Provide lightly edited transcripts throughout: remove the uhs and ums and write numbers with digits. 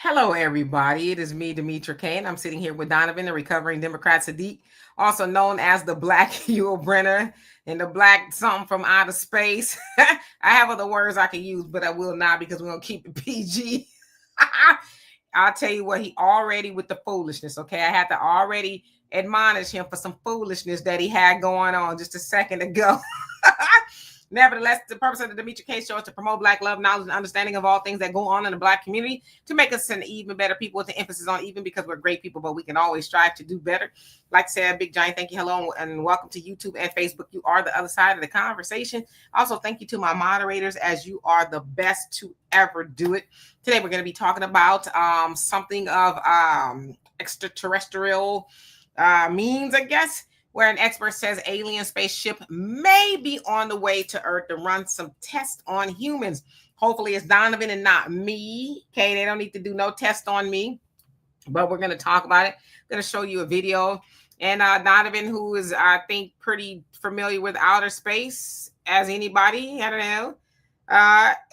Hello, everybody. It is me, Demetra Kane. I'm sitting here with Donovan, the recovering Democrat Sadiq, also known as the Black Yul Brenner and the Black something from outer space. I have other words I can use, but I will not because we're going to keep it PG. I'll tell you what, he already with the foolishness, okay? I had to already admonish him for some foolishness that he had going on just a second ago. Nevertheless, the purpose of the Demetra K Show is to promote Black love, knowledge, and understanding of all things that go on in the Black community to make us an even better people with the emphasis on even because we're great people, but we can always strive to do better. Like I said, big giant thank you, hello, and welcome to YouTube and Facebook. You are the other side of the conversation. Also, thank you to my moderators as you are the best to ever do it. Today, we're going to be talking about something of extraterrestrial means, I guess, where an expert says alien spaceship may be on the way to Earth to run some tests on humans. Hopefully it's Donovan and not me. Okay, they don't need to do no test on me, but we're going to talk about it. I'm going to show you a video. And Donovan, who is, I think, pretty familiar with outer space as anybody, I don't know.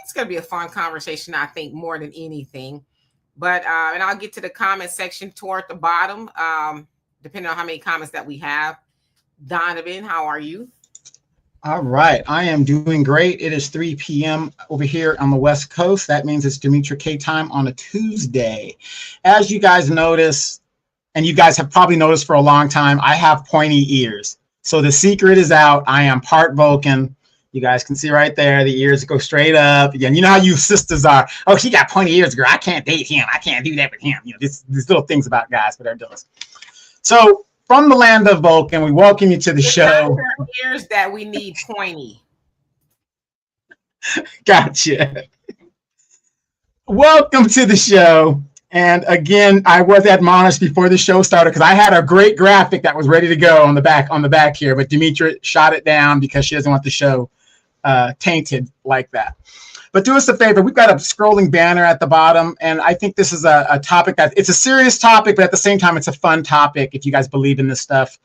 It's going to be a fun conversation, I think, more than anything. But, and I'll get to the comment section toward the bottom, depending on how many comments that we have. Donovan, how are you? All right, I am doing great. It is 3 p.m. over here on the West Coast. That means it's Demetra K time on a Tuesday. As you guys notice, and you guys have probably noticed for a long time, I have pointy ears. So the secret is out. I am part Vulcan. You guys can see right there, the ears go straight up. And you know how you sisters are. Oh, he got pointy ears, girl. I can't date him. I can't do that with him. You know, these little things about guys, but they're doing. So from the land of Vulcan, we welcome you to the show. Ears that we need pointy. Gotcha. Welcome to the show. And again, I was admonished before the show started because I had a great graphic that was ready to go on the back here, but Demetra shot it down because she doesn't want the show tainted like that. But do us a favor, we've got a scrolling banner at the bottom, and I think this is a topic that it's a serious topic, but at the same time, it's a fun topic if you guys believe in this stuff,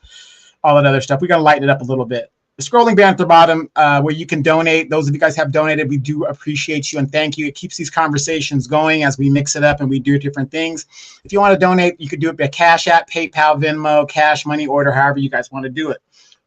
all that other stuff. We got to lighten it up a little bit. The scrolling banner at the bottom where you can donate. Those of you guys have donated, we do appreciate you and thank you. It keeps these conversations going as we mix it up and we do different things. If you want to donate, you could do it by Cash App, PayPal, Venmo, cash, money order, however you guys want to do it.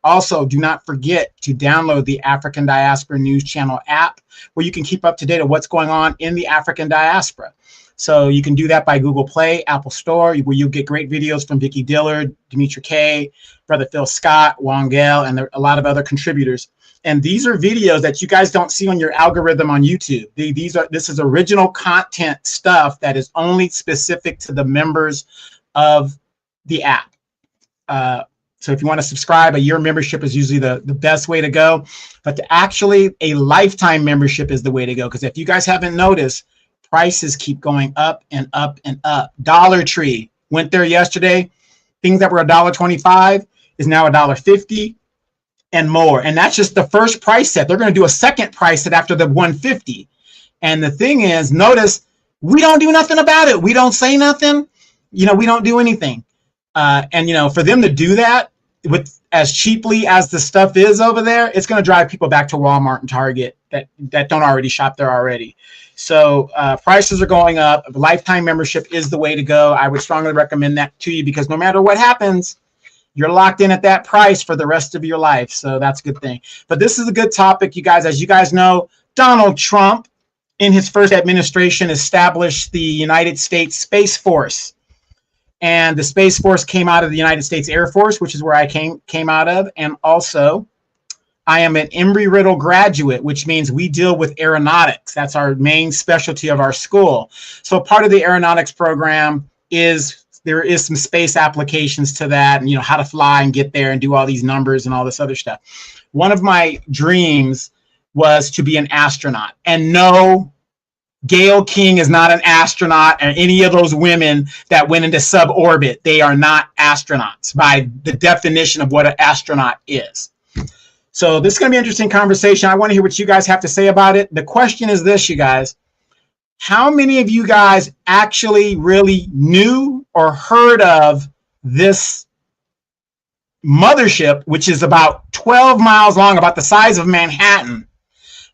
Also, do not forget to download the African Diaspora News Channel app where you can keep up to date on what's going on in the African diaspora. So you can do that by Google Play, Apple Store, where you'll get great videos from Vicki Dillard, Demetra K, Brother Phil Scott, Wongel, and a lot of other contributors. And these are videos that you guys don't see on your algorithm on YouTube. This is original content stuff that is only specific to the members of the app. So if you want to subscribe, a year membership is usually the best way to go. But actually, a lifetime membership is the way to go. Because if you guys haven't noticed, prices keep going up and up and up. Dollar Tree went there yesterday. Things that were $1.25 is now $1.50 and more. And that's just the first price set. They're going to do a second price set after the $1.50. And the thing is, notice, we don't do nothing about it. We don't say nothing. You know, we don't do anything. And, you know, for them to do that with as cheaply as the stuff is over there, it's going to drive people back to Walmart and Target that don't already shop there already. So prices are going up. Lifetime membership is the way to go. I would strongly recommend that to you because no matter what happens, you're locked in at that price for the rest of your life. So that's a good thing. But this is a good topic, you guys. As you guys know, Donald Trump, in his first administration, established the United States Space Force. And the Space Force came out of the United States Air Force, which is where I came out of. And also, I am an Embry-Riddle graduate, which means we deal with aeronautics. That's our main specialty of our school. So part of the aeronautics program is there is some space applications to that, and you know how to fly and get there and do all these numbers and all this other stuff. One of my dreams was to be an astronaut. And no, Gail King is not an astronaut, and any of those women that went into suborbit, they are not astronauts by the definition of what an astronaut is. So this is going to be an interesting conversation. I want to hear what you guys have to say about it. The question is this, you guys. How many of you guys actually really knew or heard of this mothership, which is about 12 miles long, about the size of Manhattan,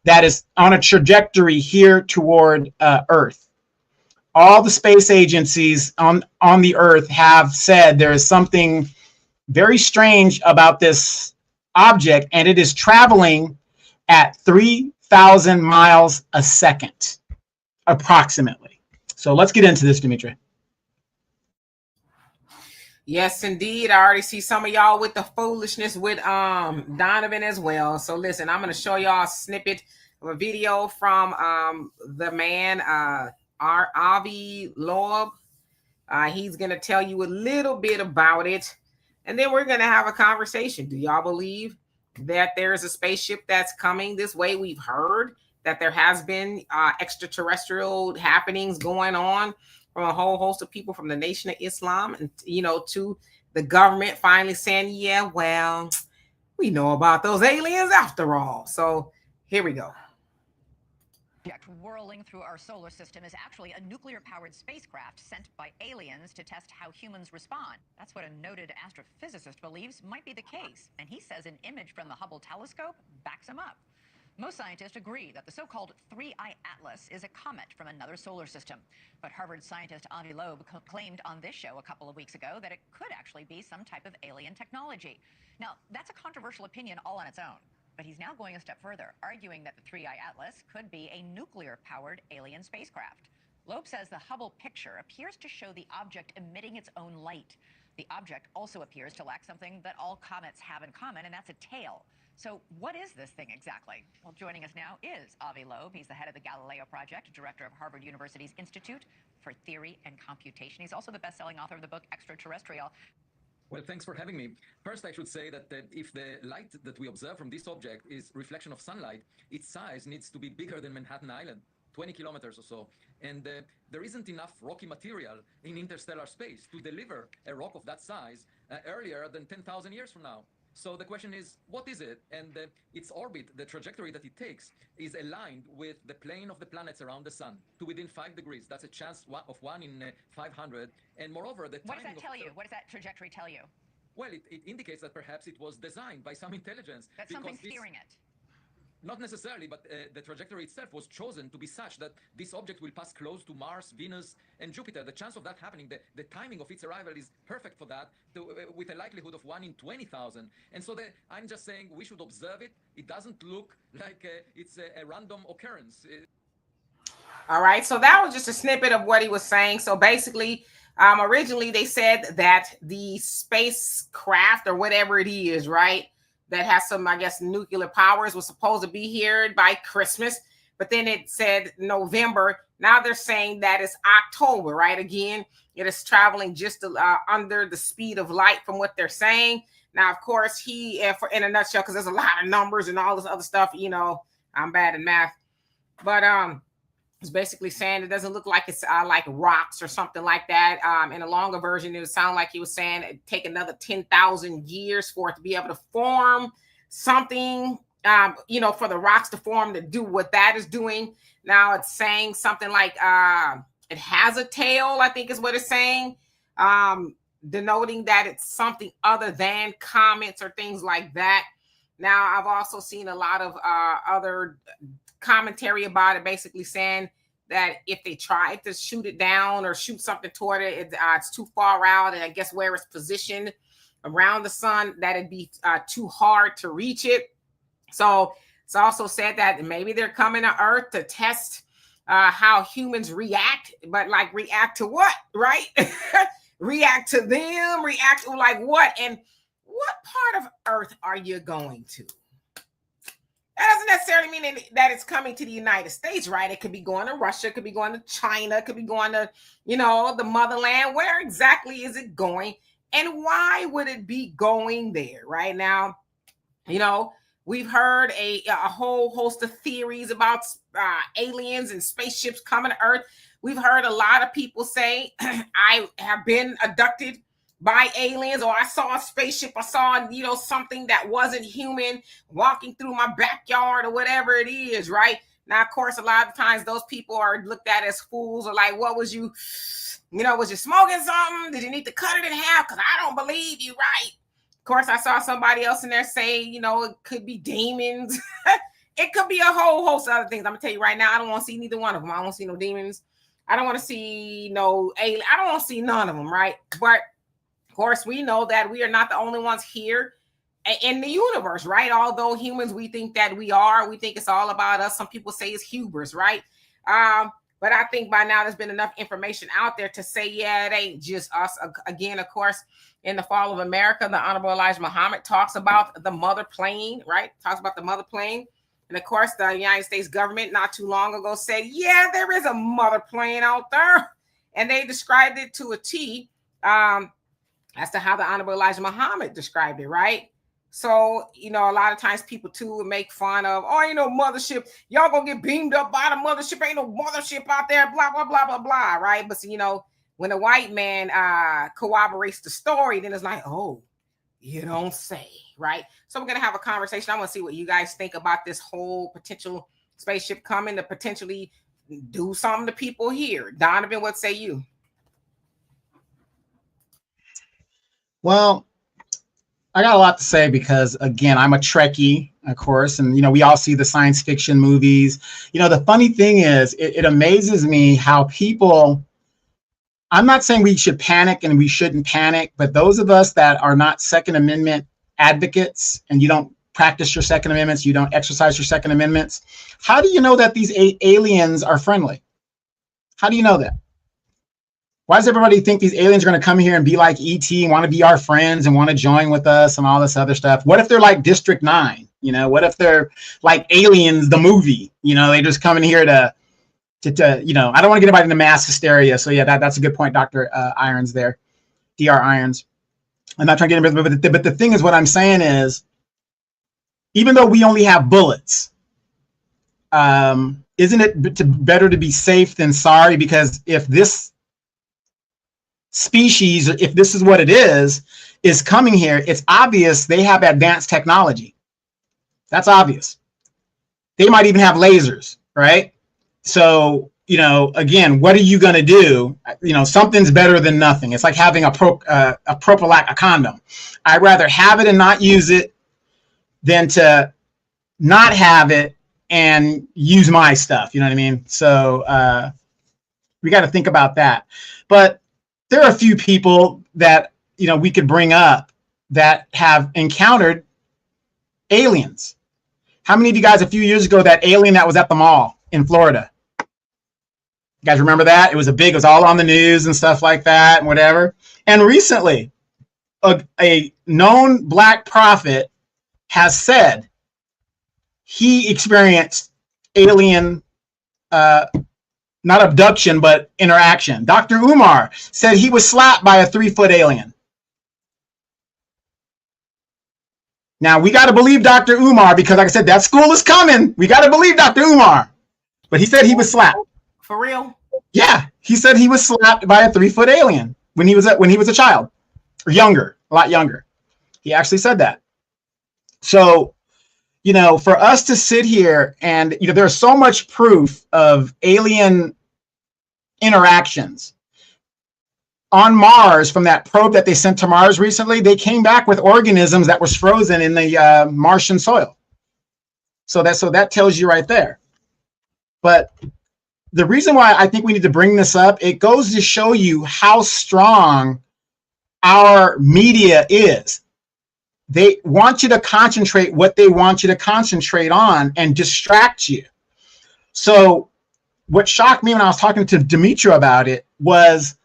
that is on a trajectory here toward Earth? all the space agencies on the Earth have said there is something very strange about this object, and it is traveling at 3,000 miles a second, approximately. So let's get into this, Dimitri. Yes, indeed. I already see some of y'all with the foolishness with Donovan as well. So listen, I'm gonna show y'all a snippet of a video from the man Avi Loeb. He's gonna tell you a little bit about it, and then we're gonna have a conversation. Do y'all believe that there is a spaceship that's coming this way? We've heard that there has been extraterrestrial happenings going on from a whole host of people from the Nation of Islam, and to the government finally saying, yeah, well, we know about those aliens after all. So here we go. Whirling through our solar system is actually a nuclear-powered spacecraft sent by aliens to test how humans respond. That's what a noted astrophysicist believes might be the case, and he says an image from the Hubble telescope backs him up. Most scientists agree that the so-called 3I Atlas is a comet from another solar system. But Harvard scientist Avi Loeb claimed on this show a couple of weeks ago that it could actually be some type of alien technology. Now, that's a controversial opinion all on its own. But he's now going a step further, arguing that the 3I Atlas could be a nuclear-powered alien spacecraft. Loeb says the Hubble picture appears to show the object emitting its own light. The object also appears to lack something that all comets have in common, and that's a tail. So what is this thing exactly? Well, joining us now is Avi Loeb. He's the head of the Galileo Project, director of Harvard University's Institute for Theory and Computation. He's also the best-selling author of the book Extraterrestrial. Well, thanks for having me. First, I should say that if the light that we observe from this object is reflection of sunlight, its size needs to be bigger than Manhattan Island, 20 kilometers or so. And there isn't enough rocky material in interstellar space to deliver a rock of that size earlier than 10,000 years from now. So the question is, what is it? And its orbit, the trajectory that it takes, is aligned with the plane of the planets around the sun to within 5 degrees. That's a chance of 1 in 500. And moreover, the What does that tell you? What does that trajectory tell you? Well, it indicates that perhaps it was designed by some intelligence. That something's steering it. Not necessarily, but the trajectory itself was chosen to be such that this object will pass close to Mars, Venus, and Jupiter. The chance of that happening, the timing of its arrival is perfect for that, with a likelihood of 1 in 20,000. And so I'm just saying we should observe it. It doesn't look like it's a random occurrence. All right, so that was just a snippet of what he was saying. So basically, originally they said that the spacecraft or whatever it is, right, that has some, I guess, nuclear powers was supposed to be here by Christmas, but then it said November. Now they're saying that it's October, right? Again, it is traveling just under the speed of light from what they're saying. Now, of course, in a nutshell, because there's a lot of numbers and all this other stuff, I'm bad at math, but it's basically saying it doesn't look like it's like rocks or something like that. In a longer version, it would sound like he was saying it'd take another 10,000 years for it to be able to form something, for the rocks to form to do what that is doing. Now it's saying something like it has a tail, I think is what it's saying, denoting that it's something other than comets or things like that. Now, I've also seen a lot of other commentary about it, basically saying that if they tried to shoot it down or shoot something toward it, it's too far out, and I guess where it's positioned around the sun, that it'd be too hard to reach it. So it's also said that maybe they're coming to Earth to test how humans react, but like react to what, right? React to them, react to like what? And what part of Earth are you going to? That doesn't necessarily mean that it's coming to the United States, right? It could be going to Russia, it could be going to China, it could be going to, the motherland. Where exactly is it going? And why would it be going there right now? We've heard a whole host of theories about aliens and spaceships coming to Earth. We've heard a lot of people say, I have been abducted by aliens, or I saw a spaceship, I saw, something that wasn't human walking through my backyard or whatever it is, right? Now, of course, a lot of times those people are looked at as fools, or like, what was you, was you smoking something? Did you need to cut it in half? Because I don't believe you, right? Of course, I saw somebody else in there say, it could be demons. It could be a whole host of other things. I'm going to tell you right now, I don't want to see neither one of them. I don't want to see no demons. I don't want to see no alien. I don't want to see none of them, right? But of course, we know that we are not the only ones here in the universe, right? Although humans, we think that we are. We think it's all about us. Some people say it's hubris, right? But I think by now there's been enough information out there to say, yeah, it ain't just us. Again, of course, in the Fall of America, the Honorable Elijah Muhammad talks about the mother plane, right? Talks about the mother plane. And of course, the United States government not too long ago said, yeah, there is a mother plane out there. And they described it to a T as to how the Honorable Elijah Muhammad described it, right? So, a lot of times people too would make fun of, mothership, y'all gonna get beamed up by the mothership, ain't no mothership out there, blah, blah, blah, blah, blah, right? But, when a white man corroborates the story, then it's like, oh, you don't say, right? So we're going to have a conversation. I want to see what you guys think about this whole potential spaceship coming to potentially do something to people here. Donovan, what say you? Well, I got a lot to say because, again, I'm a Trekkie, of course, and, we all see the science fiction movies. The funny thing is, it amazes me how people, I'm not saying we should panic and we shouldn't panic, but those of us that are not Second Amendment advocates and you don't practice your Second Amendments, you don't exercise your Second Amendments, how do you know that these aliens are friendly? How do you know that? Why does everybody think these aliens are going to come here and be like ET and want to be our friends and want to join with us and all this other stuff? What if they're like District 9? What if they're like Aliens, the movie? They just come in here to I don't want to get anybody into mass hysteria. So yeah, that's a good point, Dr. Irons there, Dr. Irons. I'm not trying to get into it, but the thing is, what I'm saying is, even though we only have bullets, isn't it better to be safe than sorry? Because if this species, if this is what it is coming here, it's obvious they have advanced technology. That's obvious. They might even have lasers, right? So, again, what are you going to do? Something's better than nothing. It's like having a condom. I'd rather have it and not use it than to not have it and use my stuff. You know what I mean? So we got to think about that. But there are a few people that, we could bring up that have encountered aliens. How many of you guys a few years ago, that alien that was at the mall in Florida? You guys remember that? It was all on the news and stuff like that and whatever. And recently, a known Black prophet has said he experienced alien, not abduction, but interaction. Dr. Umar said he was slapped by a 3-foot alien. Now, we got to believe Dr. Umar because, like I said, that school is coming. We got to believe Dr. Umar. But he said he was slapped. For real? Yeah, he said he was slapped by a 3-foot alien when he was a child, or younger, a lot younger. He actually said that. So, for us to sit here and, there's so much proof of alien interactions on Mars from that probe that they sent to Mars recently. They came back with organisms that was frozen in the Martian soil. So that tells you right there. But the reason why I think we need to bring this up, it goes to show you how strong our media is. They want you to concentrate what they want you to concentrate on and distract you. So what shocked me when I was talking to Dimitri about it was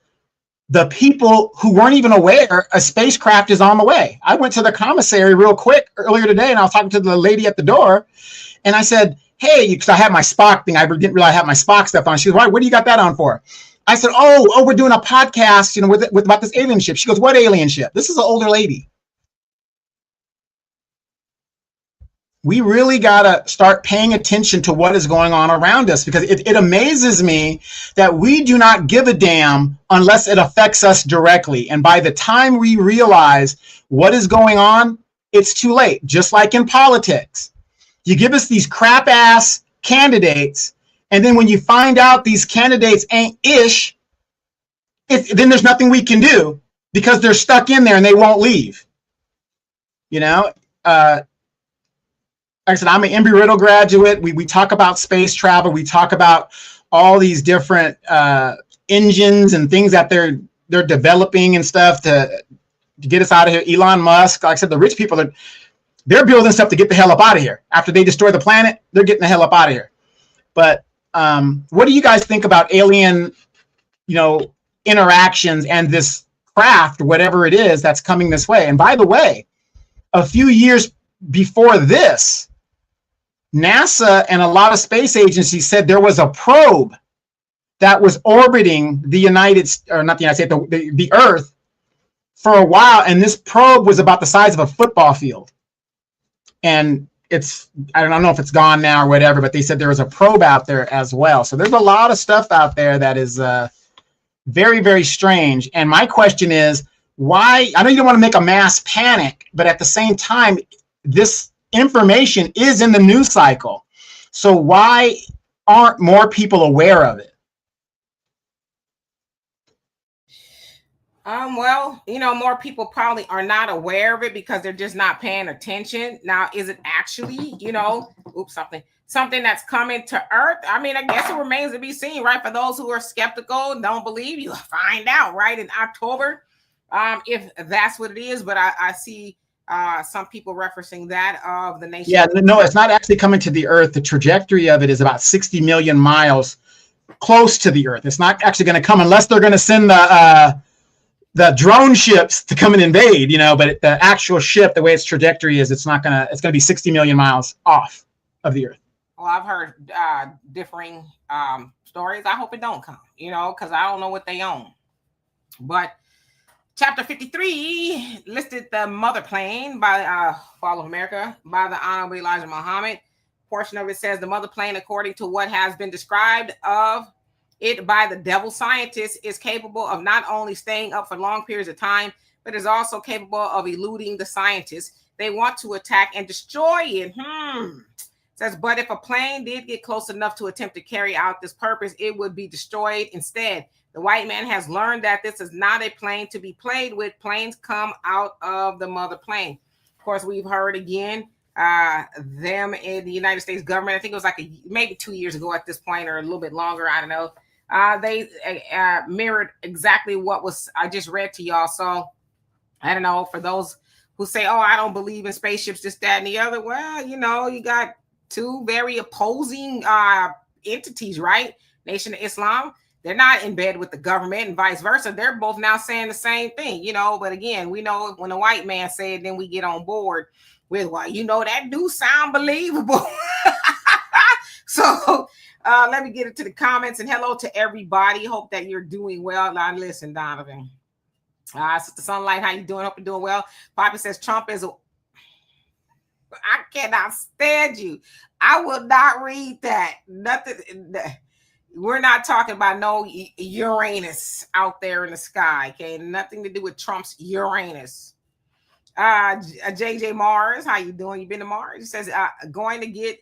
the people who weren't even aware a spacecraft is on the way. I went to the commissary real quick earlier today and I was talking to the lady at the door and I said, hey, because I have my Spock thing. I didn't realize I had my Spock stuff on. She goes, why? What do you got that on for? I said, oh, we're doing a podcast, with about this alien ship. She goes, what alien ship? This is an older lady. We really got to start paying attention to what is going on around us because it amazes me that we do not give a damn unless it affects us directly. And by the time we realize what is going on, it's too late. Just like in politics. You give us these crap ass candidates, and then when you find out these candidates ain't ish, then there's nothing we can do because they're stuck in there and they won't leave. Like I said, I'm an Embry-Riddle graduate. We talk about space travel. We talk about all these different engines and things that they're developing and stuff to get us out of here. Elon Musk, like I said, the rich people they're building stuff to get the hell up out of here. After they destroy the planet, they're getting the hell up out of here. But what do you guys think about alien, interactions and this craft, whatever it is that's coming this way? And by the way, a few years before this, NASA and a lot of space agencies said there was a probe that was orbiting the the Earth for a while, and this probe was about the size of a football field. And I don't know if it's gone now or whatever, but they said there was a probe out there as well. So there's a lot of stuff out there that is very, very strange. And my question is, why? I know you don't want to make a mass panic, but at the same time, this information is in the news cycle. So why aren't more people aware of it? Well, more people probably are not aware of it because they're just not paying attention. Now, is it actually, something that's coming to Earth? I mean, I guess it remains to be seen, right? For those who are skeptical and don't believe, you find out, right, in October, if that's what it is. But I see some people referencing that of the nation. Yeah, no, it's not actually coming to the Earth. The trajectory of it is about 60 million miles close to the Earth. It's not actually going to come unless they're going to send the drone ships to come and invade, but the actual ship, the way its trajectory is, it's going to be 60 million miles off of the Earth. Well, I've heard differing stories. I hope it don't come, because I don't know what they own. But Chapter 53 listed the mother plane by Fall of America by the Honorable Elijah Muhammad. Portion of it says the mother plane, according to what has been described of it by the devil scientists, is capable of not only staying up for long periods of time, but is also capable of eluding the scientists. They want to attack and destroy it. Says, but if a plane did get close enough to attempt to carry out this purpose, it would be destroyed instead. The white man has learned that this is not a plane to be played with. Planes come out of the mother plane. Of course, we've heard again, them in the United States government, I think it was like maybe 2 years ago at this point, or a little bit longer, I don't know. They mirrored exactly what I just read to y'all. So I don't know, for those who say, oh, I don't believe in spaceships, this, that, and the other. Well, you got two very opposing entities, right? Nation of Islam. They're not in bed with the government and vice versa. They're both now saying the same thing, but again, we know when a white man say it, then we get on board with, well, that do sound believable. So let me get into the comments, and hello to everybody. Hope that you're doing well. Now, listen, Donovan. Sister Sunlight, how you doing? Hope you're doing well. Poppy says Trump is I cannot stand you. I will not read that. Nothing. We're not talking about no Uranus out there in the sky. Okay, nothing to do with Trump's Uranus. JJ Mars, how you doing? You been to Mars? He says going to get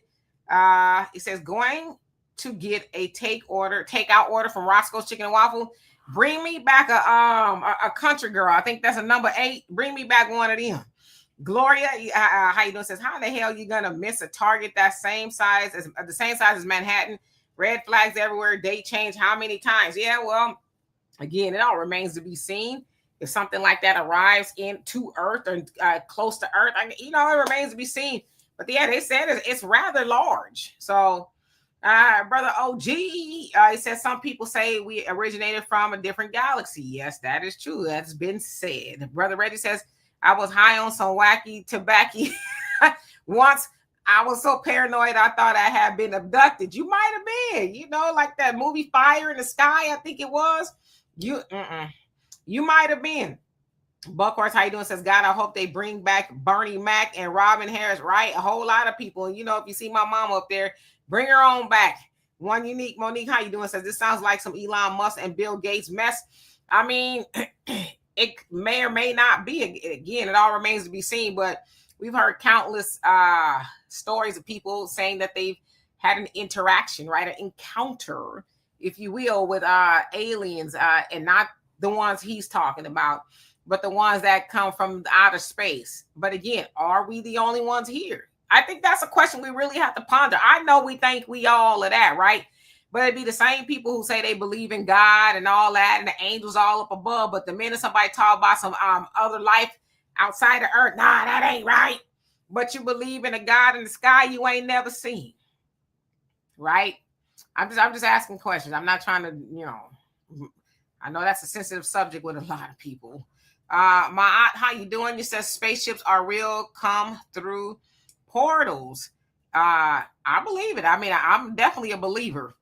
a takeout order from Roscoe's Chicken and Waffle. Bring me back a country girl. I think that's a number 8. Bring me back one of them. Gloria, how you doing? Says, how in the hell you gonna miss a target that same size as Manhattan? Red flags everywhere. Date change how many times? Yeah, well, again, it all remains to be seen. If something like that arrives into Earth or close to Earth, it remains to be seen. But yeah, they said it's rather large. So, Brother OG, he says some people say we originated from a different galaxy. Yes, that is true. That's been said. Brother Reggie says, I was high on some wacky tobacco once. I was so paranoid, I thought I had been abducted. You might have been, like that movie Fire in the Sky, I think it was. You might have been. Buckhorse, how you doing? Says, God, I hope they bring back Bernie Mac and Robin Harris, right? A whole lot of people. And, if you see my mom up there, bring her on back. One Unique, Monique, how you doing? Says, this sounds like some Elon Musk and Bill Gates mess. I mean, it may or may not be. Again, it all remains to be seen, but we've heard countless stories of people saying that they've had an interaction, right? An encounter, if you will, with aliens, and not the ones he's talking about, but the ones that come from outer space. But again, are we the only ones here? I think that's a question we really have to ponder. I know we think we all of that, right? But it'd be the same people who say they believe in God and all that, and the angels all up above. But the minute somebody talk about some other life outside of Earth, nah, that ain't right. But you believe in a God in the sky you ain't never seen, right? I'm just asking questions. I'm not trying to, I know that's a sensitive subject with a lot of people. My aunt, how you doing? You said spaceships are real, come through portals. I believe it. I mean, I'm definitely a believer.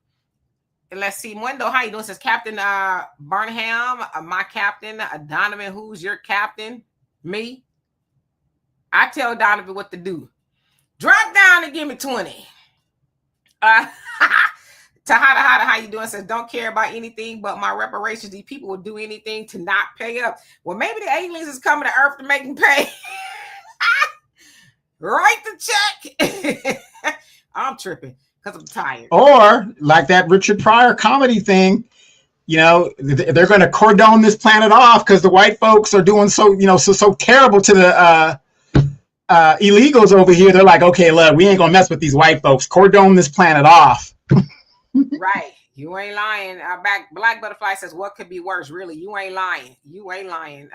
Let's see, Mundo, how you doing? It says Captain Burnham, my captain. Donovan, who's your captain? Me. I tell Donovan what to do. Drop down and give me 20. Tahada, how you doing? Says, don't care about anything but my reparations. These people will do anything to not pay up. Well, maybe the aliens is coming to Earth to make them pay. Write the check. I'm tripping because I'm tired. Or like that Richard Pryor comedy thing, they're going to cordon this planet off because the white folks are doing so terrible to the illegals over here. They're like, okay, look, we ain't gonna mess with these white folks. Cordon this planet off. Right. You ain't lying. Black Butterfly says, what could be worse? Really, you ain't lying. You ain't lying.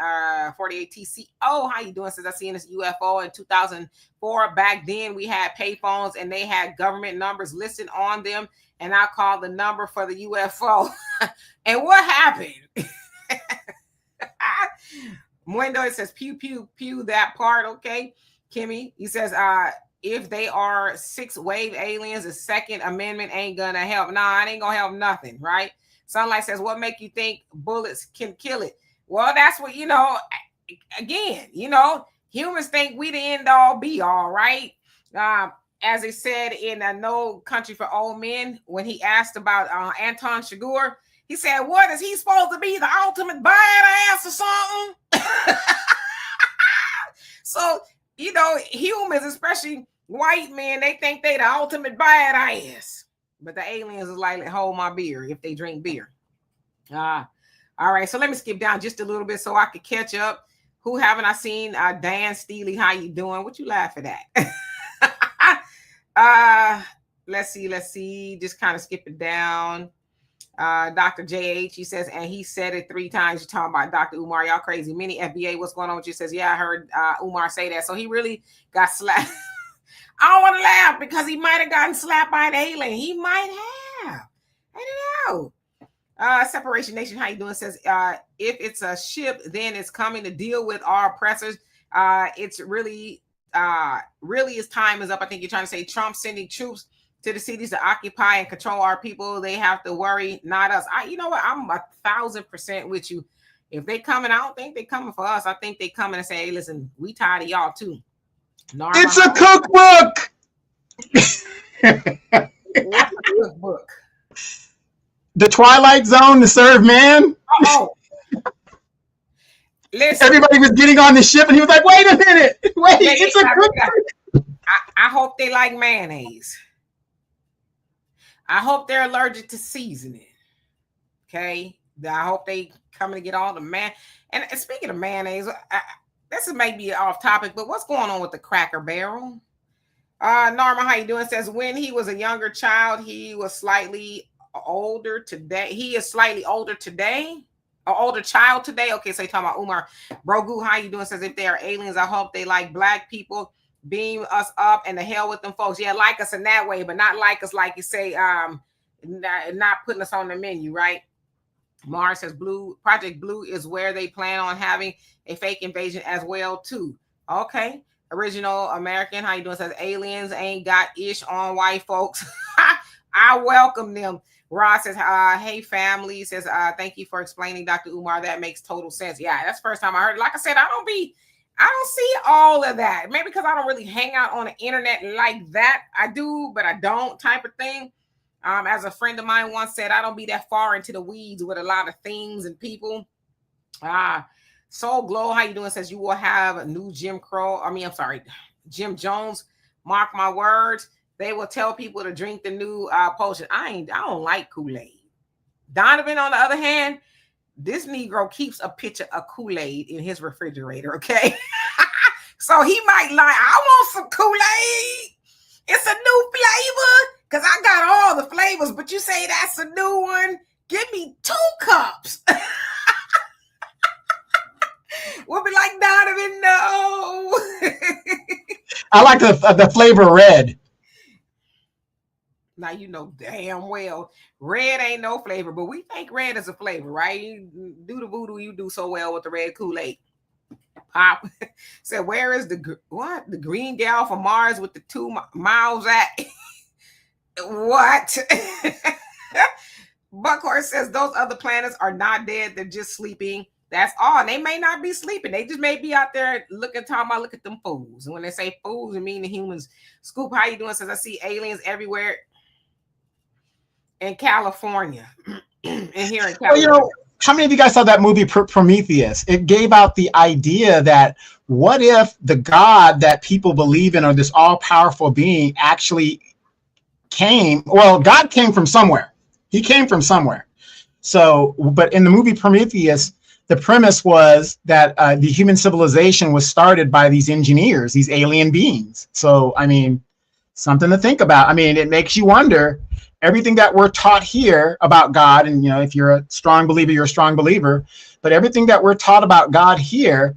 48 TCO, how you doing? Says, I seen this UFO in 2004. Back then, we had payphones and they had government numbers listed on them. And I called the number for the UFO. And what happened? Mundo, it says, pew, pew, pew, that part. Okay. Kimmy, he says, if they are 6-wave aliens, the Second Amendment ain't gonna help. Nah, it ain't gonna help nothing, right? Sunlight says, what make you think bullets can kill it? Well, that's what, again, humans think we the end all be all, right? As they said in No Country for Old Men, when he asked about Anton Chigurh, he said, what is he supposed to be, the ultimate badass or something? So, humans, especially white men, they think they the ultimate badass. But the aliens is like, hold my beer if they drink beer. All right, so let me skip down just a little bit so I could catch up. Who haven't I seen? Dan Steely, how you doing? What you laughing at? Let's see. Just kind of skip it down. Dr. JH, he says, and he said it 3 times. You're talking about Dr. Umar, y'all crazy. Mini FBA, what's going on with you? Says, yeah, I heard Umar say that. So he really got slapped. I don't want to laugh because he might have gotten slapped by an alien. He might have. I don't know. Separation Nation, how you doing? Says, if it's a ship, then it's coming to deal with our oppressors. It's really his time is up. I think you're trying to say Trump sending troops to the cities to occupy and control our people. They have to worry, not us. You know what? I'm 1,000% with you. If they coming, I don't think they coming for us. I think they coming and say, hey, listen, we tired of y'all too. Norma, it's a cookbook. What's a cookbook? The Twilight Zone to serve man. Oh. Listen, everybody was getting on the ship and he was like, wait a minute. Wait, it's a cookbook. I hope they like mayonnaise. I hope they're allergic to seasoning. Okay. I hope they coming to get all the And speaking of mayonnaise, this is maybe off topic, but what's going on with the Cracker Barrel? Norma, how you doing? Says, when he was a younger child, he was slightly older today. He is slightly older today. Or older child today. Okay, so you're talking about Umar. Brogu, how you doing? Says, if they are aliens, I hope they like black people. Beam us up and the hell with them folks. Yeah, like us in that way, but not like us, like you say, not putting us on the menu, right? Mars says, Project Blue is where they plan on having a fake invasion as well, too. Okay. Original American, how you doing? Says, aliens ain't got ish on white folks. I welcome them. Ross says, hey, family. Says, thank you for explaining, Dr. Umar. That makes total sense. Yeah, that's the first time I heard it. Like I said, I don't see all of that. Maybe because I don't really hang out on the internet like that. I do, but I don't type of thing. As a friend of mine once said, I don't be that far into the weeds with a lot of things and people. Soul Glow, how you doing? Says, you will have a new Jim Jones. Mark my words. They will tell people to drink the new potion. I don't like Kool-Aid. Donovan, on the other hand, this Negro keeps a pitcher of Kool-Aid in his refrigerator, okay? So he might like, I want some Kool-Aid. It's a new flavor. Because I got all the flavors, but you say that's a new one? Give me 2 cups. We'll be like, Donovan, no. I like the flavor red. Now you know damn well red ain't no flavor, but we think red is a flavor, right? You do the voodoo you do so well with the red Kool-Aid. Pop said, where is the green gal from Mars with the 2 mouths at? What? Buckhorse says those other planets are not dead, they're just sleeping. That's all. And they may not be sleeping. They just may be out there talking about, look at them fools. And when they say fools, it mean the humans. Scoop, how you doing? Says, I see aliens everywhere in California. And here in California. Well, you know, how many of you guys saw that movie Prometheus? It gave out the idea that what if the God that people believe in, or this all-powerful being, actually came? Well, God came from somewhere. He came from somewhere. So, but in the movie Prometheus, the premise was that the human civilization was started by these engineers, these alien beings. So, I mean, something to think about. I mean, it makes you wonder, everything that we're taught here about God, and, you know, if you're a strong believer, you're a strong believer, but everything that we're taught about God here,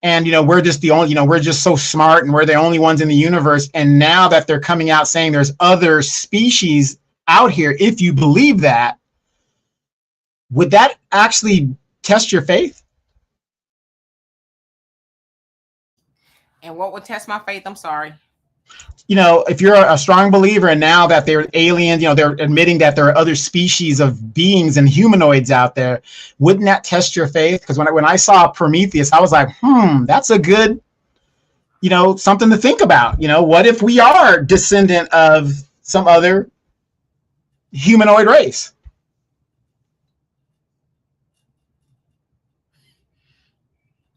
and, you know, we're just the only, you know, we're just so smart and we're the only ones in the universe. And now that they're coming out saying there's other species out here, if you believe that, would that actually test your faith? And what would test my faith? I'm sorry. You know, if you're a strong believer and now that they're aliens, you know, they're admitting that there are other species of beings and humanoids out there, wouldn't that test your faith? Because when I saw Prometheus, I was like, that's a good, you know, something to think about. You know, what if we are descendant of some other humanoid race?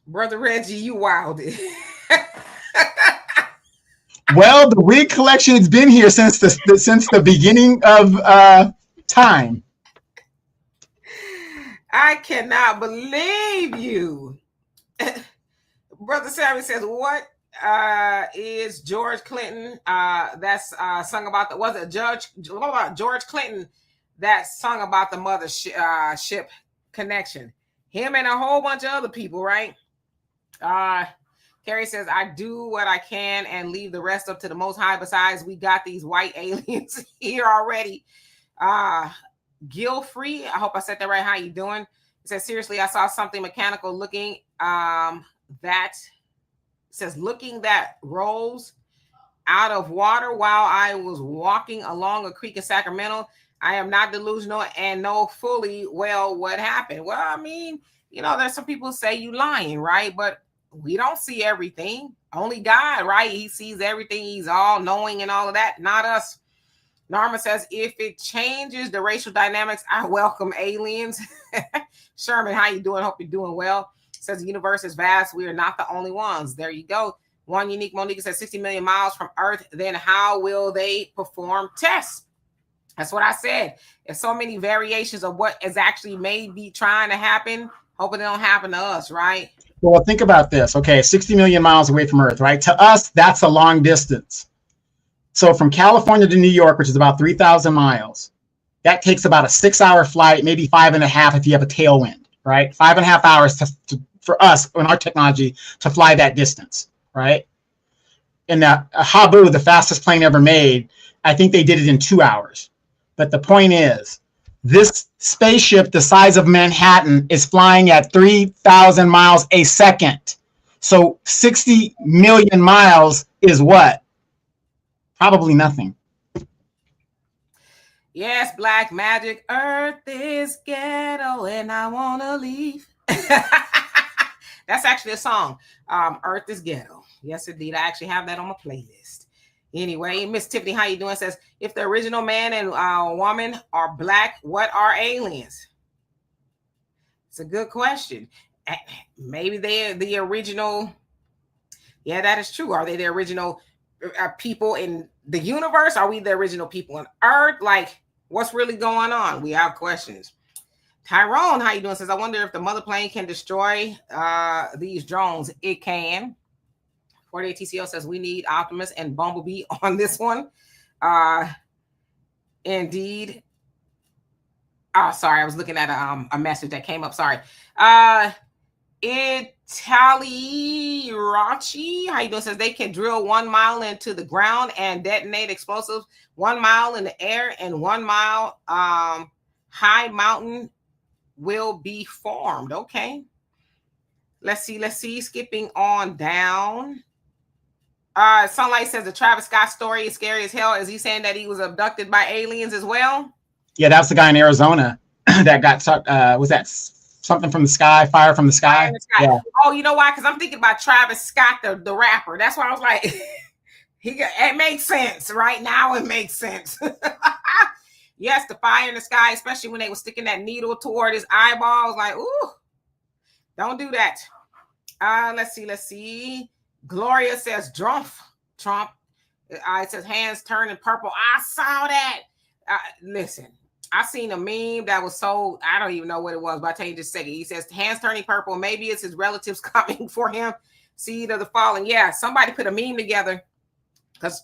Brother Reggie, you wilded. Well, the wig collection has been here since the beginning of time. I cannot believe you. Brother Sammy says, what is George Clinton that's sung about the, was it George Clinton that sung about the mothership connection? Him and a whole bunch of other people, right? Carrie says, I do what I can and leave the rest up to the Most High. Besides, we got these white aliens here already. Gil Free, I hope I said that right. How you doing? He says, seriously, I saw something mechanical looking that rolls out of water while I was walking along a creek in Sacramento. I am not delusional and know fully well what happened. Well, I mean, you know, there's some people who say you lying, right? But we don't see everything. Only God, right? He sees everything. He's all knowing and all of that. Not us. Norma says, if it changes the racial dynamics, I welcome aliens. Sherman, how you doing? Hope you're doing well. Says the universe is vast. We are not the only ones. There you go. One unique Monique says 60 million miles from Earth. Then how will they perform tests? That's what I said. There's so many variations of what is actually maybe trying to happen. Hoping it don't happen to us, right? Well, think about this. Okay, 60 million miles away from Earth, right? To us, that's a long distance. So from California to New York, which is about 3,000 miles, that takes about a 6-hour flight, maybe 5.5 if you have a tailwind, right? 5.5 hours for us in our technology to fly that distance, right? And Habu, the fastest plane ever made, I think they did it in 2 hours. But the point is, this spaceship the size of Manhattan is flying at 3,000 miles a second. So 60 million miles is what? Probably nothing. Yes, Black Magic. Earth is ghetto and I want to leave. That's actually a song. Earth is ghetto. Yes, indeed. I actually have that on my playlist. Anyway, Miss Tiffany, how you doing? Says, if the original man and woman are black, what are aliens? It's a good question. Maybe they're the original. Yeah, that is true. Are they the original people in the universe? Are we the original people on Earth? Like, what's really going on? We have questions. Tyrone, how you doing? Says, I wonder if the mother plane can destroy these drones. It can. 48 TCO says we need Optimus and Bumblebee on this one. Indeed. Oh, sorry, I was looking at a message that came up. Sorry. Italiarachi, how you doing? Says they can drill 1 mile into the ground and detonate explosives 1 mile in the air, and 1 mile high mountain will be formed. Okay. Let's see. Skipping on down. Sunlight says the Travis Scott story is scary as hell. Is he saying that he was abducted by aliens as well? Yeah, that's the guy in Arizona that got was that something from the sky, fire from the sky? Fire in the sky. Yeah. Oh, you know why? Because I'm thinking about Travis Scott, the rapper. That's why I was like, it makes sense. Right now, it makes sense. Yes, the fire in the sky, especially when they were sticking that needle toward his eyeball. I was like, ooh, don't do that. Let's see. Gloria says Trump. It says hands turning purple. I saw that. Listen, I seen a meme that was so, I don't even know what it was, but I'll tell you just a second. He says hands turning purple. Maybe it's his relatives coming for him. Seed of the fallen. Yeah, somebody put a meme together because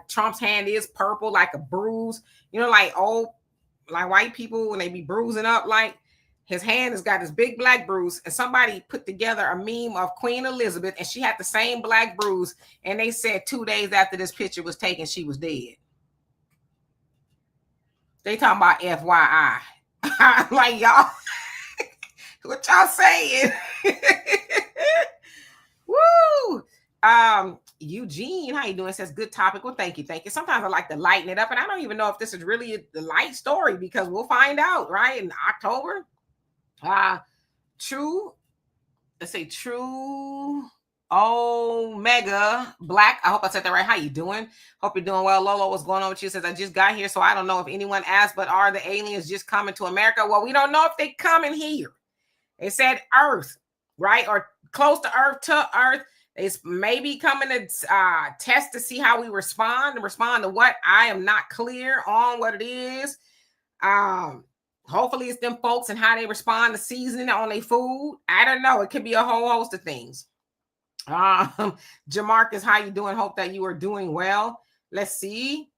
Trump's hand is purple, like a bruise. You know, like old, like white people when they be bruising up, like his hand has got this big black bruise, and somebody put together a meme of Queen Elizabeth, and she had the same black bruise, and they said 2 days after this picture was taken, she was dead. They talking about FYI. Like, y'all, what y'all saying? Woo! Eugene, how you doing? Says good topic. Well, thank you. Sometimes I like to lighten it up, and I don't even know if this is really the light story because we'll find out, right? In October. True. Let's say True Omega Black. I hope I said that right. How you doing? Hope you're doing well. Lolo, what's going on with you? Says I just got here, so I don't know if anyone asked, but are the aliens just coming to America? Well, we don't know if they coming here. They said Earth, right? Or close to Earth. It's maybe coming to test to see how we respond to what. I am not clear on what it is. Hopefully it's them folks and how they respond to seasoning on their food. I don't know. It could be a whole host of things. Jamarcus, how you doing? Hope that you are doing well. Let's see.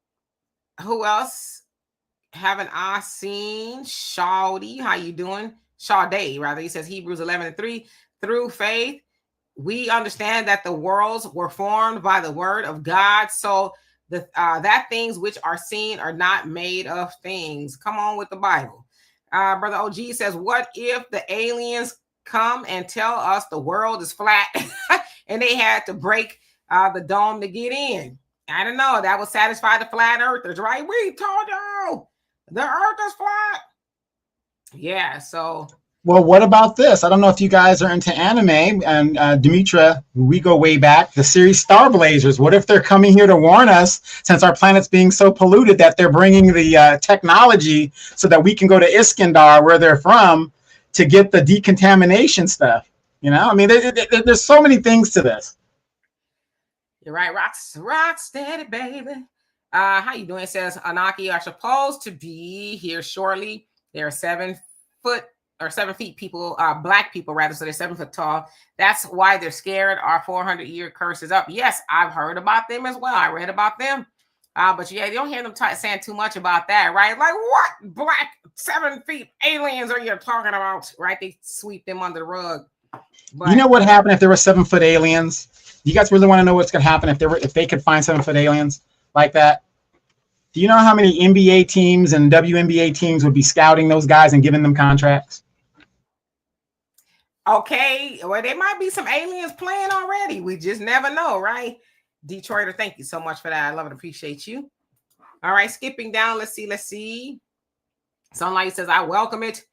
Who else haven't I seen? Shawty, how you doing? Shawday, rather. He says Hebrews 11:3. Through faith, we understand that the worlds were formed by the word of God. So that things which are seen are not made of things. Come on with the Bible. Brother OG says, what if the aliens come and tell us the world is flat and they had to break the dome to get in? I don't know. That would satisfy the flat earthers, right? We told you the earth is flat. Yeah, so. Well, what about this? I don't know if you guys are into anime, and Demetra, we go way back. The series Star Blazers. What if they're coming here to warn us, since our planet's being so polluted, that they're bringing the technology so that we can go to Iskandar, where they're from, to get the decontamination stuff? You know, I mean, there's so many things to this. You're right, rock steady, baby. How you doing? It says Anaki are supposed to be here shortly. They're 7 feet people, black people rather, so they're 7 foot tall. That's why they're scared. Our 400-year curse is up. Yes, I've heard about them as well. I read about them. But yeah, you don't hear them saying too much about that, right? Like, what black 7 feet aliens are you talking about? Right? They sweep them under the rug. But, you know what happened if there were 7 foot aliens? You guys really want to know what's going to happen if they could find 7 foot aliens like that? Do you know how many NBA teams and WNBA teams would be scouting those guys and giving them contracts? Okay, well, there might be some aliens playing already. We just never know, right? Detroiter, thank you so much for that. I love and appreciate you. All right, skipping down. Let's see. Sunlight says, I welcome it.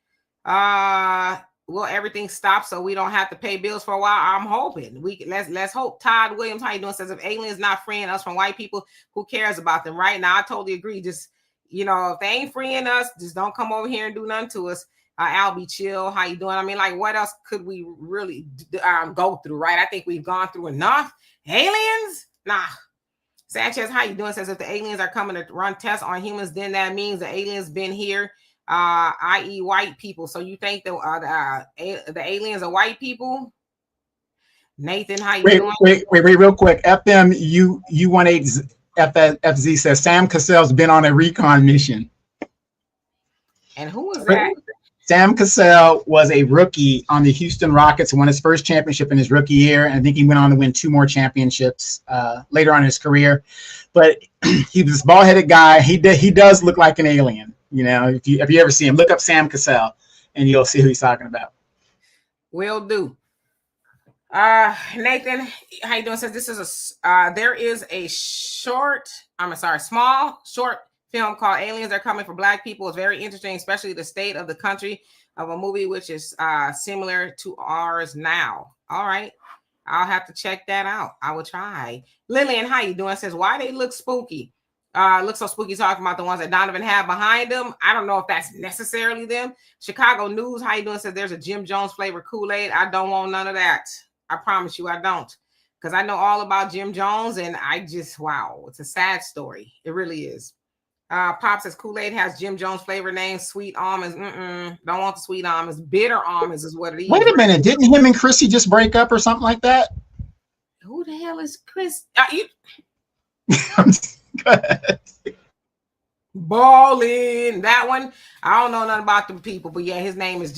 Will everything stop so we don't have to pay bills for a while? I'm hoping. Let's hope. Todd Williams, how you doing? Says, if aliens not freeing us from white people, who cares about them? Right now, I totally agree. Just, you know, if they ain't freeing us, just don't come over here and do nothing to us. I'll be chill. How you doing? I mean, like, what else could we really go through, right? I think we've gone through enough. Aliens? Nah. Sanchez, how you doing? Says, if the aliens are coming to run tests on humans, then that means the aliens been here, i.e. white people. So you think the aliens are white people? Nathan, how you doing? Wait, real quick. FM, U18 FZ says Sam Cassell's been on a recon mission. And who was that? Sam Cassell was a rookie on the Houston Rockets, won his first championship in his rookie year, and I think he went on to win 2 more championships later on in his career. But he was this bald-headed guy. He does look like an alien. You know, if you ever see him, look up Sam Cassell, and you'll see who he's talking about. Will do. Nathan, how you doing? Says this is there is a small short film called Aliens They're Coming for Black People. It's very interesting, especially the state of the country of a movie which is similar to ours now. All right, I'll have to check that out. I will try. Lillian, how you doing? Says why they look spooky. Looks so spooky talking about the ones that Donovan had behind them. I don't know if that's necessarily them. Chicago News, how you doing? Says there's a Jim Jones flavored Kool-Aid. I don't want none of that. I promise you I don't. Because I know all about Jim Jones and I just, wow, it's a sad story. It really is. Pop says Kool-Aid has Jim Jones flavor name, sweet almonds. Don't want the sweet almonds. Bitter almonds is what it is. Wait a minute. Didn't him and Chrissy just break up or something like that? Who the hell is Chris? Go ahead. Ballin'. That one, I don't know nothing about them people, but yeah, his name is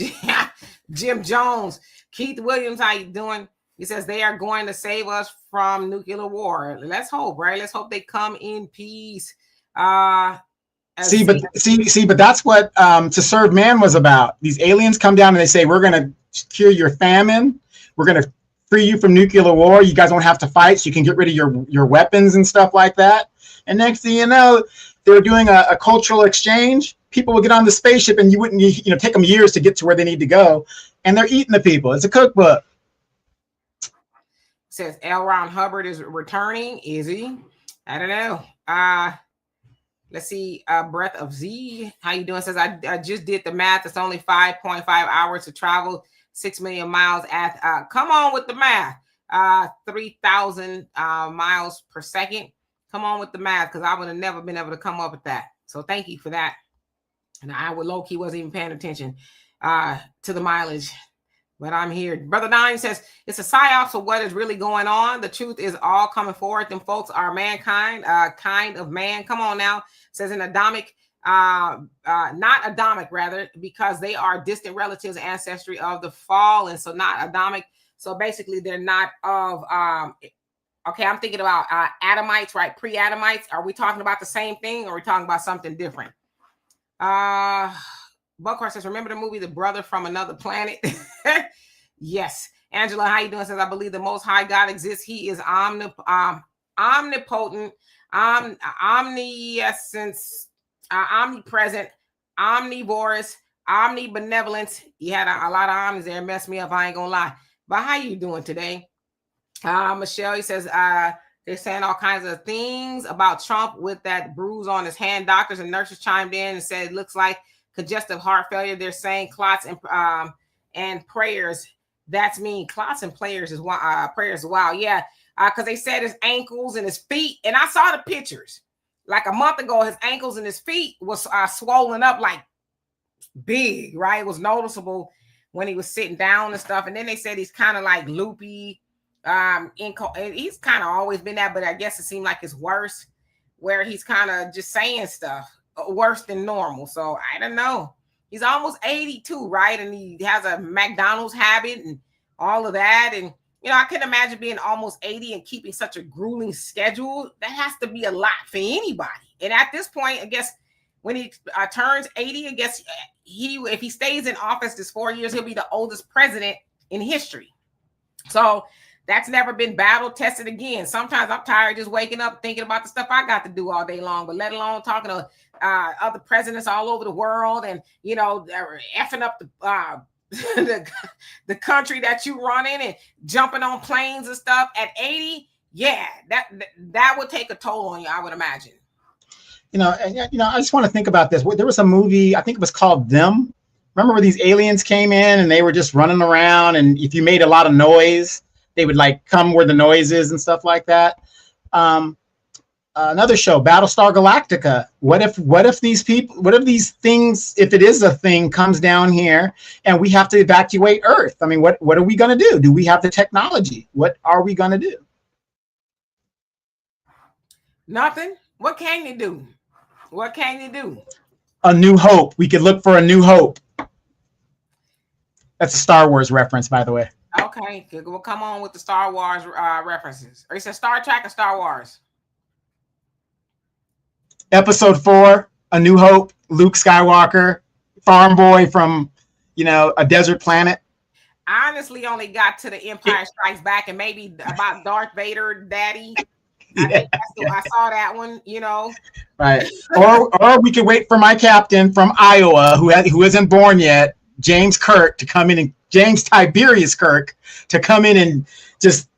Jim Jones. Keith Williams, how you doing? He says they are going to save us from nuclear war. Let's hope, right? Let's hope they come in peace. But that's what To Serve Man was about. These aliens come down and they say, we're going to cure your famine. We're going to free you from nuclear war. You guys won't have to fight, so you can get rid of your weapons and stuff like that. And next thing you know, they were doing a cultural exchange. People would get on the spaceship and you wouldn't, take them years to get to where they need to go. And they're eating the people. It's a cookbook. Says L. Ron Hubbard is returning. Is he? I don't know. Let's see. Breath of Z. How you doing? Says I just did the math. It's only 5.5 hours to travel 6 million miles at come on with the math. 3,000 miles per second. Come on with the math, because I would have never been able to come up with that. So thank you for that. And I would low-key wasn't even paying attention to the mileage. But I'm here. Brother Nine says it's a psyops of what is really going on. The truth is all coming forward. Them folks are mankind, kind of man. Come on now. Says an Adamic, not Adamic rather, because they are distant relatives, ancestry of the fall, and so not Adamic. So basically, they're not of. Okay, I'm thinking about Adamites, right? Pre-Adamites. Are we talking about the same thing, or are we talking about something different? Buckhorse says, remember the movie The Brother from Another Planet? Yes. Angela, how you doing? Says, I believe the Most High God exists. He is omnipotent, omniscience, omnipresent, omnivorous, omnibenevolent. He had a lot of omnis there. Messed me up. I ain't gonna lie. But how you doing today? Michelle, he says, they're saying all kinds of things about Trump with that bruise on his hand. Doctors and nurses chimed in and said it looks like congestive heart failure. They're saying clots and prayers. That's mean clots and prayers is prayers. Wow, yeah, because they said his ankles and his feet, and I saw the pictures like a month ago. His ankles and his feet was swollen up like big, right? It was noticeable when he was sitting down and stuff. And then they said he's kind of like loopy. He's kind of always been that, but I guess it seemed like it's worse, where he's kind of just saying stuff worse than normal. So I don't know. He's almost 82, right? And he has a McDonald's habit and all of that. And I couldn't imagine being almost 80 and keeping such a grueling schedule. That has to be a lot for anybody. And at this point, I guess when he turns 80, I guess if he stays in office this 4 years, he'll be the oldest president in history. So that's never been battle tested again. Sometimes I'm tired just waking up thinking about the stuff I got to do all day long, but let alone talking to other presidents all over the world and, effing up the country that you run in and jumping on planes and stuff at 80. Yeah, that would take a toll on you, I would imagine. I just want to think about this. There was a movie, I think it was called Them. Remember where these aliens came in and they were just running around, and if you made a lot of noise, they would like come where the noise is and stuff like that. Another show, Battlestar Galactica. What if these things, if it is a thing, comes down here and we have to evacuate Earth? I mean, what are we going to do? Do we have the technology? What are we going to do? Nothing. What can you do? What can you do? A New Hope. We could look for A New Hope. That's a Star Wars reference, by the way. Okay, we'll come on with the Star Wars references. Or you said Star Trek or Star Wars? Episode 4, A New Hope, Luke Skywalker, farm boy from, a desert planet. I honestly only got to the Empire Strikes Back and maybe about Darth Vader, Daddy. I saw that one, Right. or we could wait for my captain from Iowa, who isn't born yet, James Kirk, to come in, and James Tiberius Kirk to come in and just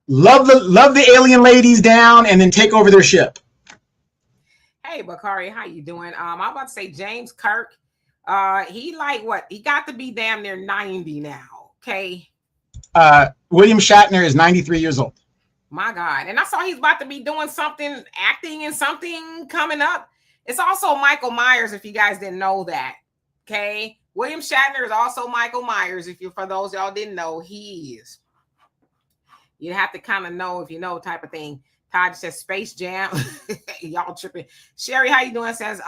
love the alien ladies down and then take over their ship. Hey, Bakari, how you doing? I'm about to say James Kirk. He like what? He got to be damn near 90 now. Okay. William Shatner is 93 years old. My God. And I saw he's about to be doing something, acting in something coming up. It's also Michael Myers, if you guys didn't know that. Okay. William Shatner is also Michael Myers. For those y'all didn't know, he is. You have to kind of know if you know type of thing. Todd says Space Jam. Y'all tripping. Sherry, how you doing? Says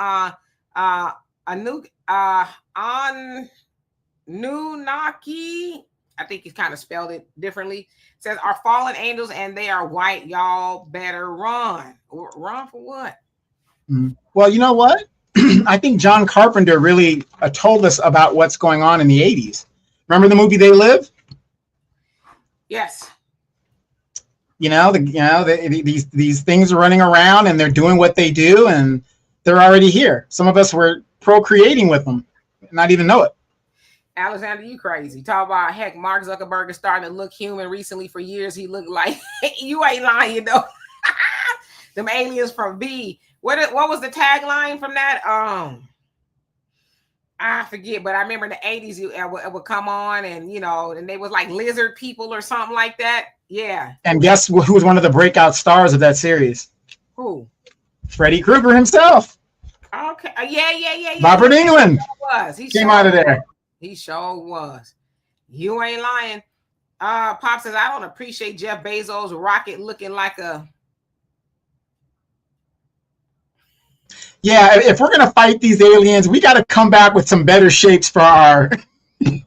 Anunnaki. I think he's kind of spelled it differently. Says are fallen angels and they are white. Y'all better run. Run for what? Well, you know what? I think John Carpenter really told us about what's going on in the 80s. Remember the movie They Live? Yes. These things are running around and they're doing what they do and they're already here. Some of us were procreating with them, not even know it. Alexander, you crazy. Talk about heck, Mark Zuckerberg is starting to look human recently. For years, he looked like you ain't lying, Them aliens from V. What was the tagline from that? I forget, but I remember in the 80s it would come on and and they was like lizard people or something like that. Yeah. And guess who was one of the breakout stars of that series? Who? Freddy Krueger himself. Okay. Yeah. Robert Englund. He came out of there. He sure was. You ain't lying. Pop says, I don't appreciate Jeff Bezos' rocket looking like a... Yeah, if we're going to fight these aliens, we got to come back with some better shapes for our... They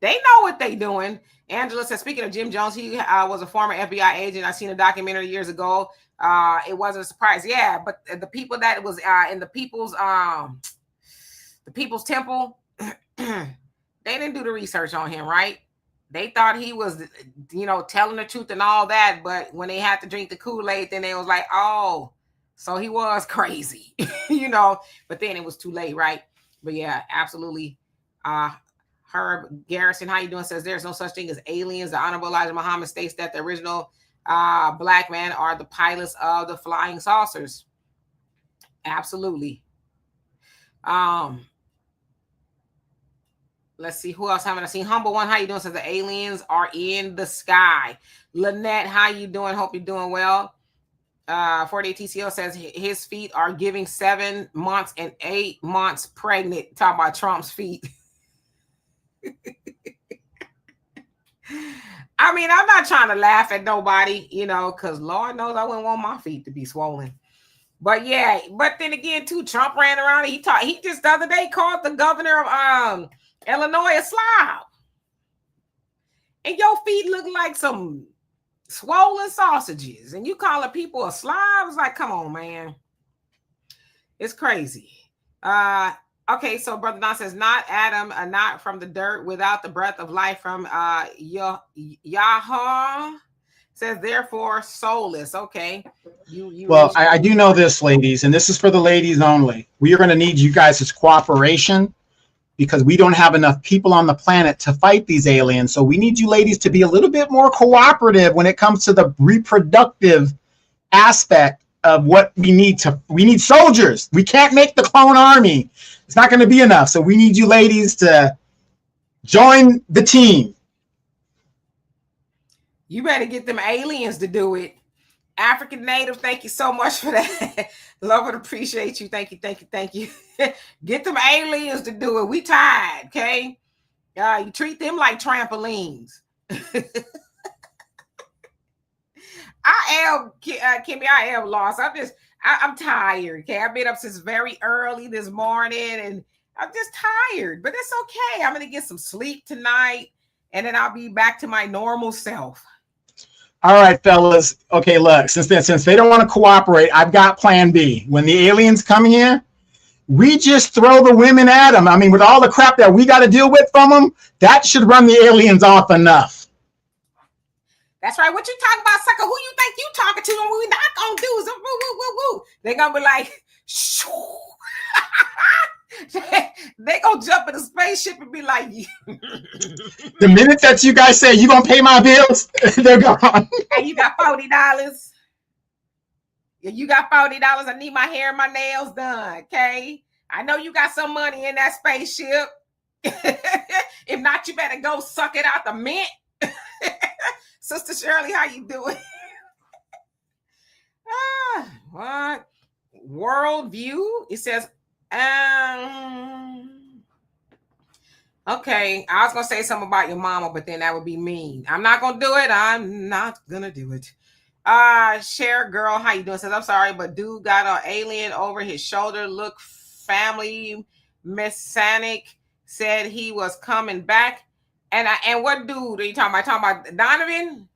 know what they doing. Angela says, speaking of Jim Jones, he was a former FBI agent. I seen a documentary years ago. It wasn't a surprise. Yeah, but the people that was in the People's Temple, they didn't do the research on him, right? They thought he was, telling the truth and all that. But when they had to drink the Kool-Aid, then they was like, oh, so he was crazy, but then it was too late, right? But yeah, absolutely. Herb Garrison, how you doing? Says there's no such thing as aliens. The Honorable Elijah Muhammad states that the original black men are the pilots of the flying saucers. Absolutely. Let's see who else haven't I seen. Humble One, how you doing? Says the aliens are in the sky. Lynette, how you doing? Hope you're doing well. 48 TCO says his feet are giving 7 months and 8 months pregnant. Talking about Trump's feet. I mean, I'm not trying to laugh at nobody, because Lord knows I wouldn't want my feet to be swollen. But yeah, but then again, too, Trump ran around and he just the other day called the governor of Illinois a slob. And your feet look like some swollen sausages, and you calling people a slob? It's like, come on, man. It's crazy. Okay, so Brother Don says, not Adam, not from the dirt, without the breath of life from Yahweh. Says, therefore, soulless. Okay. Well, I do know this, ladies, and this is for the ladies only. We are going to need you guys' cooperation because we don't have enough people on the planet to fight these aliens. So we need you ladies to be a little bit more cooperative when it comes to the reproductive aspect of what we need. We need soldiers. We can't make the clone army. It's not going to be enough. So we need you ladies to join the team. You better get them aliens to do it. African native, thank you so much for that. Love and appreciate you. Thank you. Get them aliens to do it. We tired, okay? You treat them like trampolines. Kimmy, I am lost. I'm tired. Okay, I've been up since very early this morning, and I'm just tired. But it's okay. I'm gonna get some sleep tonight, and then I'll be back to my normal self. All right, fellas. Okay, look, since they don't want to cooperate, I've got plan B. When the aliens come here, we just throw the women at them. I mean, with all the crap that we got to deal with from them, that should run the aliens off enough. That's right. What you talking about, sucker? Who you think you talking to? And what we not gonna do is woo, woo, woo, woo. They're gonna be like, shoo. They gonna jump in a spaceship and be like, the minute that you guys say you gonna pay my bills, they're gone. Hey, you got $40. You got $40. I need my hair and my nails done. Okay. I know you got some money in that spaceship. If not, you better go suck it out the mint. Sister Shirley, how you doing? What? Worldview? It says, okay, I was gonna say something about your mama, but then that would be mean. I'm not gonna do it. I'm not gonna do it. Share girl, how you doing? Says, I'm sorry, but dude got an alien over his shoulder. Look, family messianic said he was coming back. And what dude are you talking about? Talking about Donovan?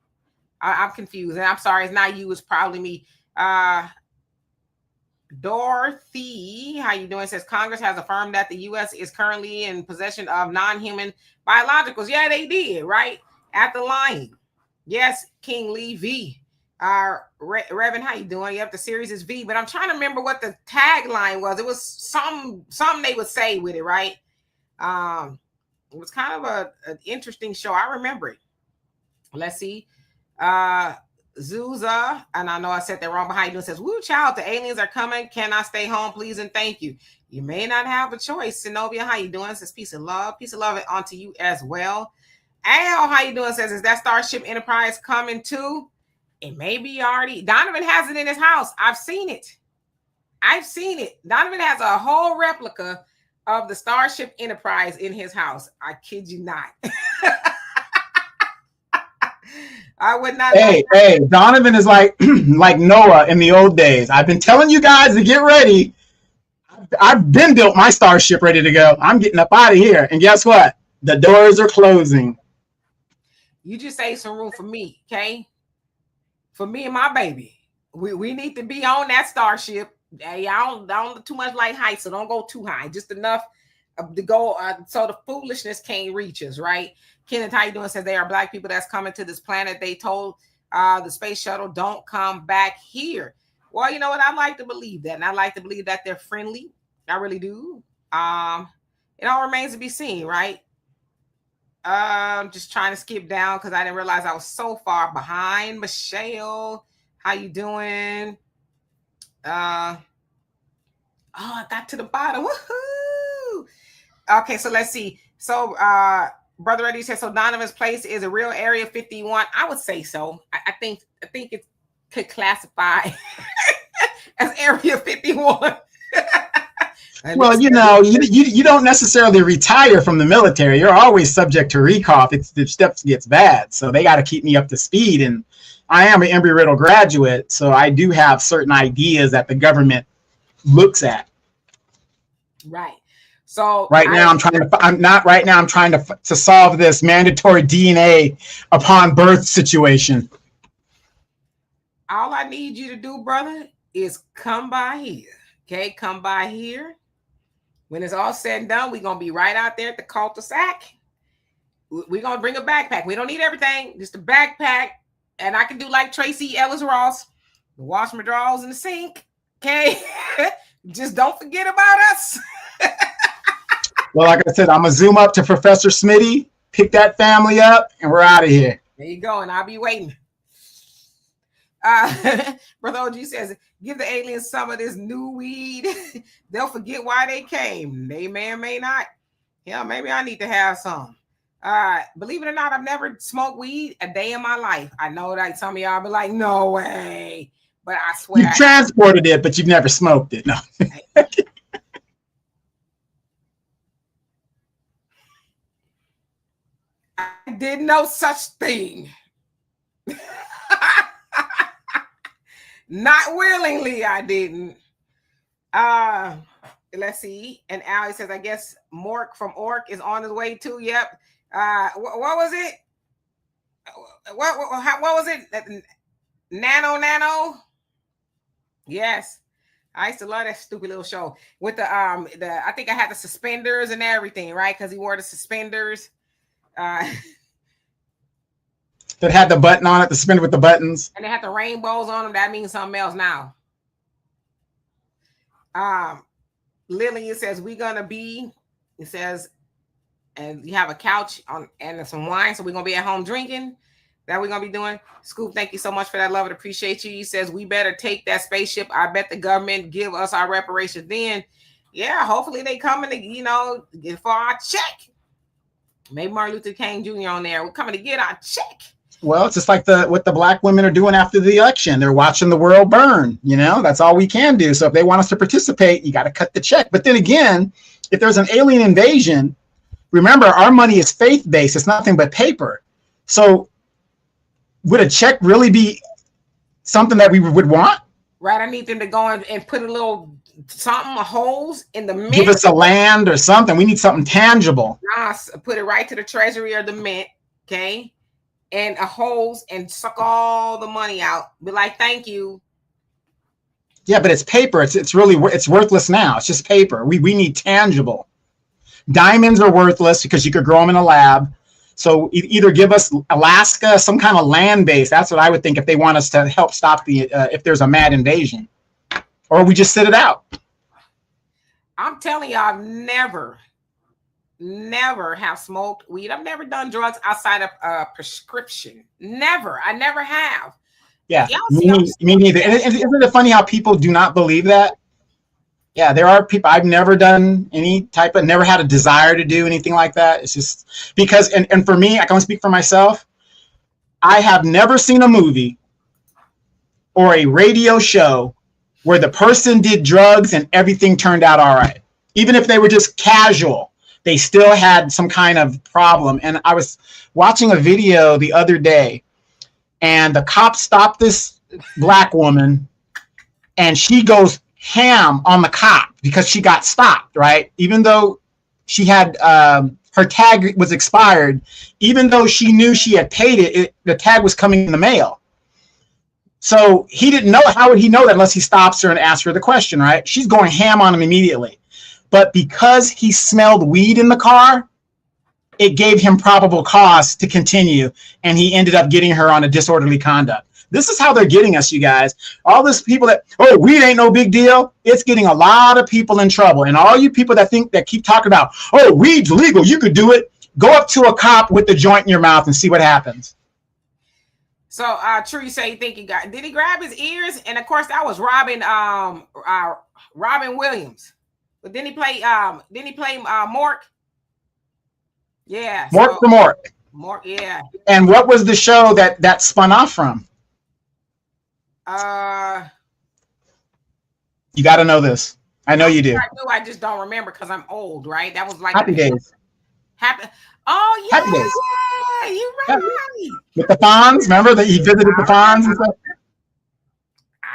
I'm confused. And I'm sorry, it's not you, it's probably me. Dorothy, how you doing? Says Congress has affirmed that the U.S. is currently in possession of non-human biologicals. Yeah, they did, right? At the line. Yes, King Lee V. Reverend, how you doing? Yep, the series is V, but I'm trying to remember what the tagline was. It was something they would say with it, right? It was kind of an interesting show. I remember it. Let's see. Zuza, and I know I said that wrong, but how you doing? Says, woo, child, the aliens are coming. Can I stay home, please, and thank you. You may not have a choice. Zenobia, how you doing? Says, peace and love. Peace and love onto you as well. Al, how you doing? Says, is that Starship Enterprise coming too? It may be already. Donovan has it in his house. I've seen it. Donovan has a whole replica of the Starship Enterprise in his house. I kid you not. I would not. Hey, Donovan is like like Noah in the old days. I've been telling you guys to get ready. I've been built my starship ready to go. I'm getting up out of here. And guess what? The doors are closing. You just save some room for me, okay? For me and my baby. We need to be on that starship. Hey, I don't too much like height, so don't go too high. Just enough to go so the foolishness can't reach us, right? Kenneth, how you doing? Says they are black people that's coming to this planet. They told the space shuttle, don't come back here. Well, you know what? I like to believe that. And I like to believe that they're friendly. I really do. It all remains to be seen, right? I'm just trying to skip down because I didn't realize I was so far behind. Michelle, how you doing? I got to the bottom. Woohoo! Okay, so let's see. So Brother Eddie says, so Donovan's place is a real Area 51. I would say so. I think it could classify as Area 51. Well, you know, you don't necessarily retire from the military. You're always subject to recall if the stuff gets bad. So they got to keep me up to speed. And I am an Embry-Riddle graduate, so I do have certain ideas that the government looks at. Right. So I'm trying to solve this mandatory DNA upon birth situation. All I need you to do, brother, is come by here. Okay, come by here. When it's all said and done, we're going to be right out there at the cul-de-sac. We're going to bring a backpack. We don't need everything, just a backpack. And I can do like Tracy Ellis Ross, wash my drawers in the sink. Okay, just don't forget about us. Well, like I said, I'm going to zoom up to Professor Smitty, pick that family up, and we're out of here. There you go, and I'll be waiting. Brother OG says, give the aliens some of this new weed. They'll forget why they came. They may or may not. Yeah, maybe I need to have some. Believe it or not, I've never smoked weed a day in my life. I know that some of y'all be like, no way. But I swear. You've transported it, but you've never smoked it. No. I did no such thing. Not willingly, I didn't. Let's see. And Allie says, I guess Mork from Ork is on his way too. Yep. What was it? What was it? Nano. Yes. I used to love that stupid little show with the I think I had the suspenders and everything, right? Because he wore the suspenders. That had the button on it, the suspender with the buttons. And they had the rainbows on them. That means something else now. Lillian says, we're gonna be, it says, and you have a couch on and some wine, so we're gonna be at home drinking. That we're gonna be doing. Scoop, thank you so much for that. Love it, appreciate you. He says we better take that spaceship. I bet the government give us our reparations then. Yeah, hopefully they coming to, get for our check. Maybe Martin Luther King Jr. on there. We're coming to get our check. Well, it's just like what the black women are doing after the election. They're watching the world burn. That's all we can do. So if they want us to participate, you got to cut the check. But then again, if there's an alien invasion, remember, our money is faith-based. It's nothing but paper. So would a check really be something that we would want? Right. I need them to go and put a little something, holes in the mint. Give us a land or something. We need something tangible. Put it right to the treasury or the mint. Okay. And a hose and suck all the money out. Be like, thank you. Yeah, but it's paper. It's really worthless now. It's just paper. We need tangible. Diamonds are worthless because you could grow them in a lab. So either give us Alaska, some kind of land base. That's what I would think if they want us to help stop if there's a mad invasion, or we just sit it out. I'm telling you, I've never have smoked weed. I've never done drugs outside of a prescription. Never. I never have. Yeah, me neither. And isn't it funny how people do not believe that? Yeah, there are people. I've never done never had a desire to do anything like that. It's just because, and for me, I can only speak for myself. I have never seen a movie or a radio show where the person did drugs and everything turned out all right. Even if they were just casual, they still had some kind of problem. And I was watching a video the other day, and the cop stopped this black woman, and she goes ham on the cop because she got stopped, right? Even though she had her tag was expired, even though she knew she had paid it, the tag was coming in the mail. So he didn't know. How would he know that unless he stops her and asks her the question, right? She's going ham on him immediately. But because he smelled weed in the car, it gave him probable cause to continue, and he ended up getting her on a disorderly conduct. This is how they're getting us, you guys. All these people that, weed ain't no big deal. It's getting a lot of people in trouble. And all you people that keep talking about, weed's legal, you could do it. Go up to a cop with the joint in your mouth and see what happens. So True, you say you think did he grab his ears? And of course that was Robin Williams. But didn't he play Mork? Yeah. Mork for Mork. Mork, yeah. And what was the show that spun off from? You got to know this. I know you do. I do. I just don't remember because I'm old, right? That was like Happy Days. Oh yeah. Happy Days. You're right. With the Fonz, remember that he visited the Fonz and stuff?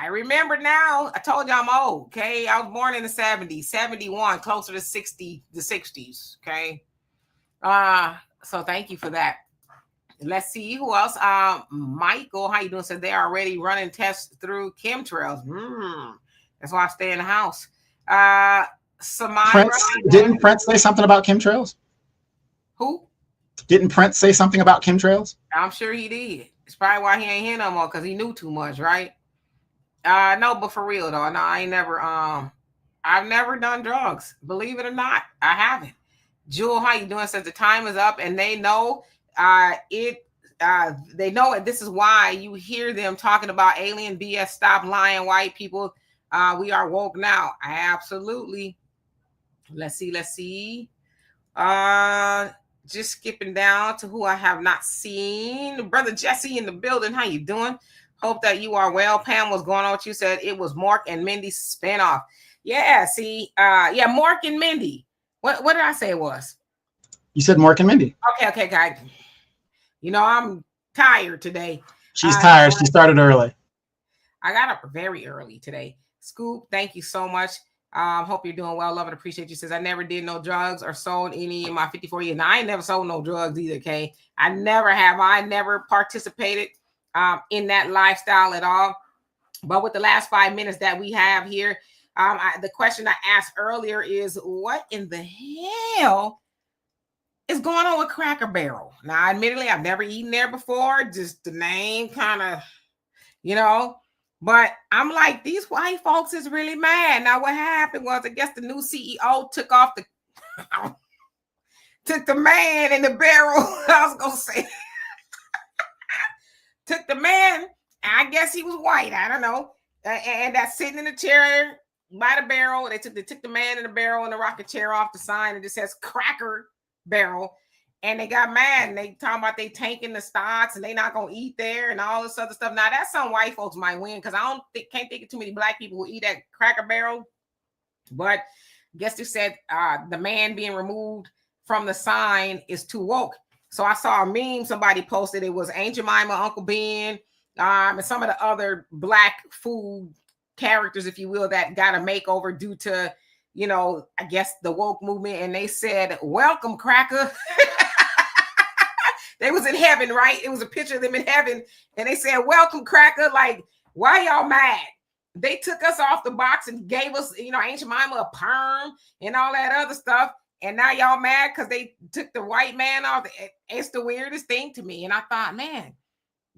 I remember now. I told you I'm old. Okay, I was born in the 70s, 71, closer to 60s. Okay. So thank you for that. Let's see who else. Michael, how you doing? Said they're already running tests through chemtrails. That's why I stay in the house. Samira, didn't Prince say something about chemtrails? Who? Didn't Prince say something about chemtrails? I'm sure he did. It's probably why he ain't here no more, because he knew too much, right? No, but for real though, no, I ain't never. I've never done drugs. Believe it or not, I haven't. Jewel, how you doing? Says the time is up, and they know it. They know it. This is why you hear them talking about alien BS. Stop lying, white people. We are woke now. Absolutely. Let's see. Just skipping down to who I have not seen. Brother Jesse in the building. How you doing? Hope that you are well. Pam, what's going on with you? Said it was Mork and Mindy's spinoff. Yeah, see, Mork and Mindy. What did I say it was? You said Mork and Mindy. Okay, guys. I'm tired today. She's tired. She started early. I got up very early today. Scoop, thank you so much. Hope you're doing well. Love and appreciate you. Says I never did no drugs or sold any in my 54 years. Now I ain't never sold no drugs either. Okay, I never have. I never participated in that lifestyle at all. But with the last 5 minutes that we have here, the question I asked earlier is, what in the hell is going on with Cracker Barrel? Now, admittedly, I've never eaten there before. Just the name kind of, you know. But I'm like, these white folks is really mad. Now, what happened was, I guess the new CEO took off the took the man in the barrel. I was gonna say took the man. I guess he was white. I don't know. And that's sitting in the chair by the barrel. They took the man in the barrel and the rocket chair off the sign, and it says Cracker Barrel. And they got mad and they talking about they tanking the stocks and they not gonna eat there and all this other stuff. Now that's some white folks might win because can't think of too many black people who eat at Cracker Barrel. But I guess they said the man being removed from the sign is too woke. So I saw a meme somebody posted. It was Aunt Jemima, Uncle Ben, and some of the other black food characters, if you will, that got a makeover due to, you know, I guess the woke movement. And they said, "Welcome, Cracker." They was in heaven, right? It was a picture of them in heaven. And they said, "Welcome, Cracker." Like, why y'all mad? They took us off the box and gave us, you know, Aunt Jemima a perm and all that other stuff. And now y'all mad because they took the white man off. It's the weirdest thing to me. And I thought, man,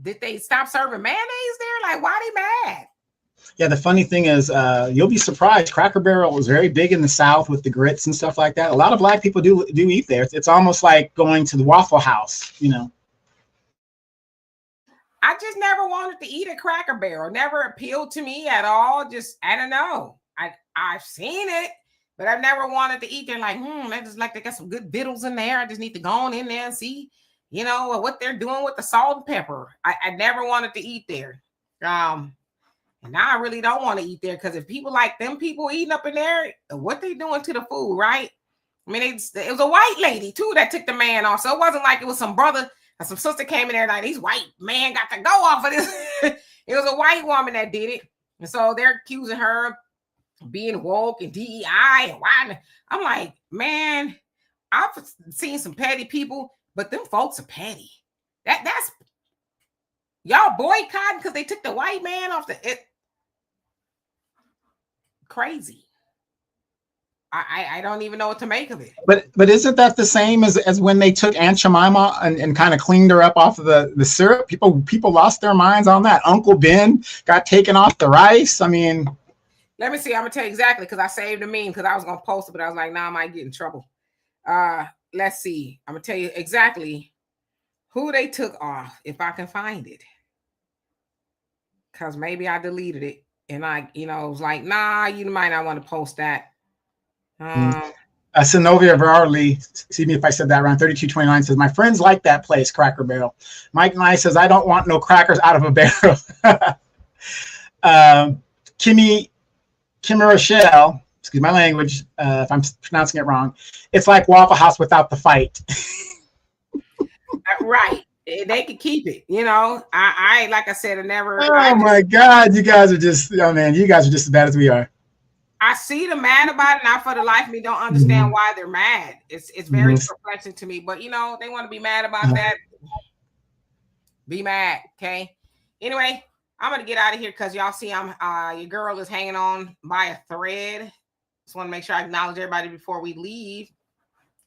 did they stop serving mayonnaise there? Like, why they mad? Yeah, the funny thing is, you'll be surprised. Cracker Barrel was very big in the South with the grits and stuff like that. A lot of black people do eat there. It's almost like going to the Waffle House, you know. I just never wanted to eat a Cracker Barrel. Never appealed to me at all. Just, I don't know. I've seen it, but I've never wanted to eat there. Like, I just like they got some good vittles in there. I just need to go on in there and see, you know, what they're doing with the salt and pepper. I never wanted to eat there. And now I really don't want to eat there because if people like them people eating up in there, what they doing to the food, right? I mean, it was a white lady too that took the man off. So it wasn't like it was some brother or some sister came in there like, these white man got to go off of this. It was a white woman that did it. And so they're accusing her of being woke and DEI. And why? I'm like, man, I've seen some petty people, but them folks are petty. That's y'all boycotting because they took the white man off crazy. I don't even know what to make of it. But isn't that the same as when they took Aunt Jemima and kind of cleaned her up off of the syrup? People lost their minds on that. Uncle Ben got taken off the rice. I mean, let me see. I'm gonna tell you exactly because I saved a meme because I was gonna post it, but I was like, nah, I might get in trouble. Let's see. I'm gonna tell you exactly who they took off if I can find it. Because maybe I deleted it. And I, you know, was like, nah, you might not want to post that. Synovia Varley, see me if I said that wrong, 3229 says, my friends like that place, Cracker Barrel. Mike Nye says, I don't want no crackers out of a barrel. Kimmy Rochelle, excuse my language, if I'm pronouncing it wrong, it's like Waffle House without the fight. Right. They could keep it, you know. I like I said, I never. My God, you guys are just, oh man, you guys are just as bad as we are. I see them mad about it, and I for the life of me don't understand why they're mad. It's very perplexing to me, but you know, they want to be mad about that. Be mad, okay? Anyway, I'm gonna get out of here because y'all see I'm your girl is hanging on by a thread. Just want to make sure I acknowledge everybody before we leave.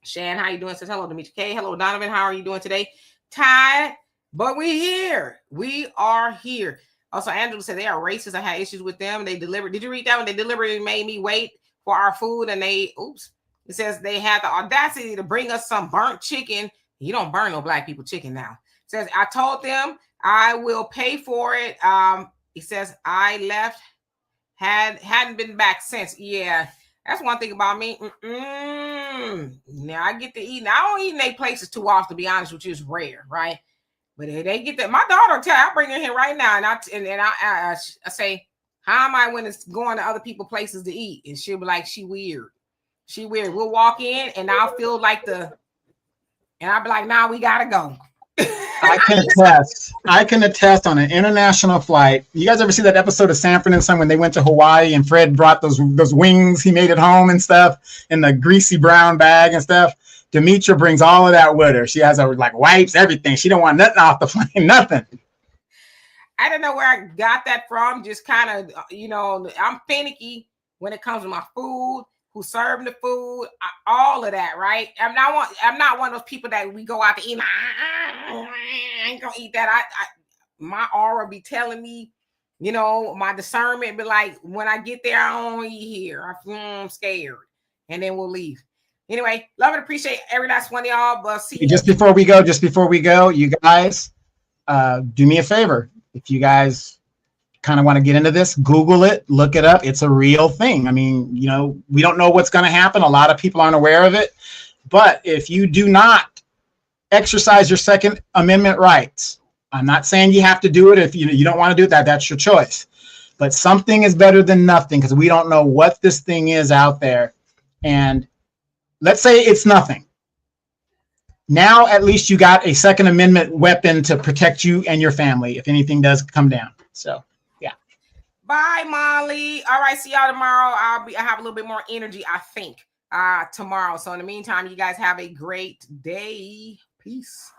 Shan, how you doing? Says hello, Demetri K. Hello, Donovan. How are you doing today? Tired, but we're here. We are here. Also, Andrew said they are racist. I had issues with them. They delivered. Did you read that one? They deliberately made me wait for our food, and it says they had the audacity to bring us some burnt chicken. You don't burn no black people chicken now. It says I told them I will pay for it. He says I left, hadn't been back since. Yeah. That's one thing about me. Now I get to eat. Now I don't eat in their places too often, to be honest with you. It's rare, right? But if they get that, my daughter I bring her here right now, and I say, how am I when it's going to other people's places to eat? And she'll be like, she weird. She weird. We'll walk in, and I'll feel like and I'll be like, nah, we gotta go. I can attest. I can attest on an international flight. You guys ever see that episode of Sanford and Son when they went to Hawaii and Fred brought those wings he made at home and stuff in the greasy brown bag and stuff? Demetra brings all of that with her. She has her like wipes, everything. She don't want nothing off the plane, nothing. I don't know where I got that from. Just kind of, I'm finicky when it comes to my food, who's serving the food, all of that, right? I'm not one of those people that we go out to eat. I ain't gonna eat that. My aura be telling me, my discernment be like, when I get there, I don't eat here. I'm scared, and then we'll leave. Anyway, love and appreciate every last one of y'all. But see, just before we go, you guys, do me a favor. If you guys kind of want to get into this, Google it, look it up. It's a real thing. I mean, we don't know what's going to happen. A lot of people aren't aware of it. But if you do not exercise your Second Amendment rights, I'm not saying you have to do it. If you don't want to do that, that's your choice. But something is better than nothing, because we don't know what this thing is out there. And let's say it's nothing. Now, at least you got a Second Amendment weapon to protect you and your family if anything does come down. So, yeah. Bye, Molly. All right, see y'all tomorrow. I have a little bit more energy, I think, tomorrow. So in the meantime, you guys have a great day. Peace.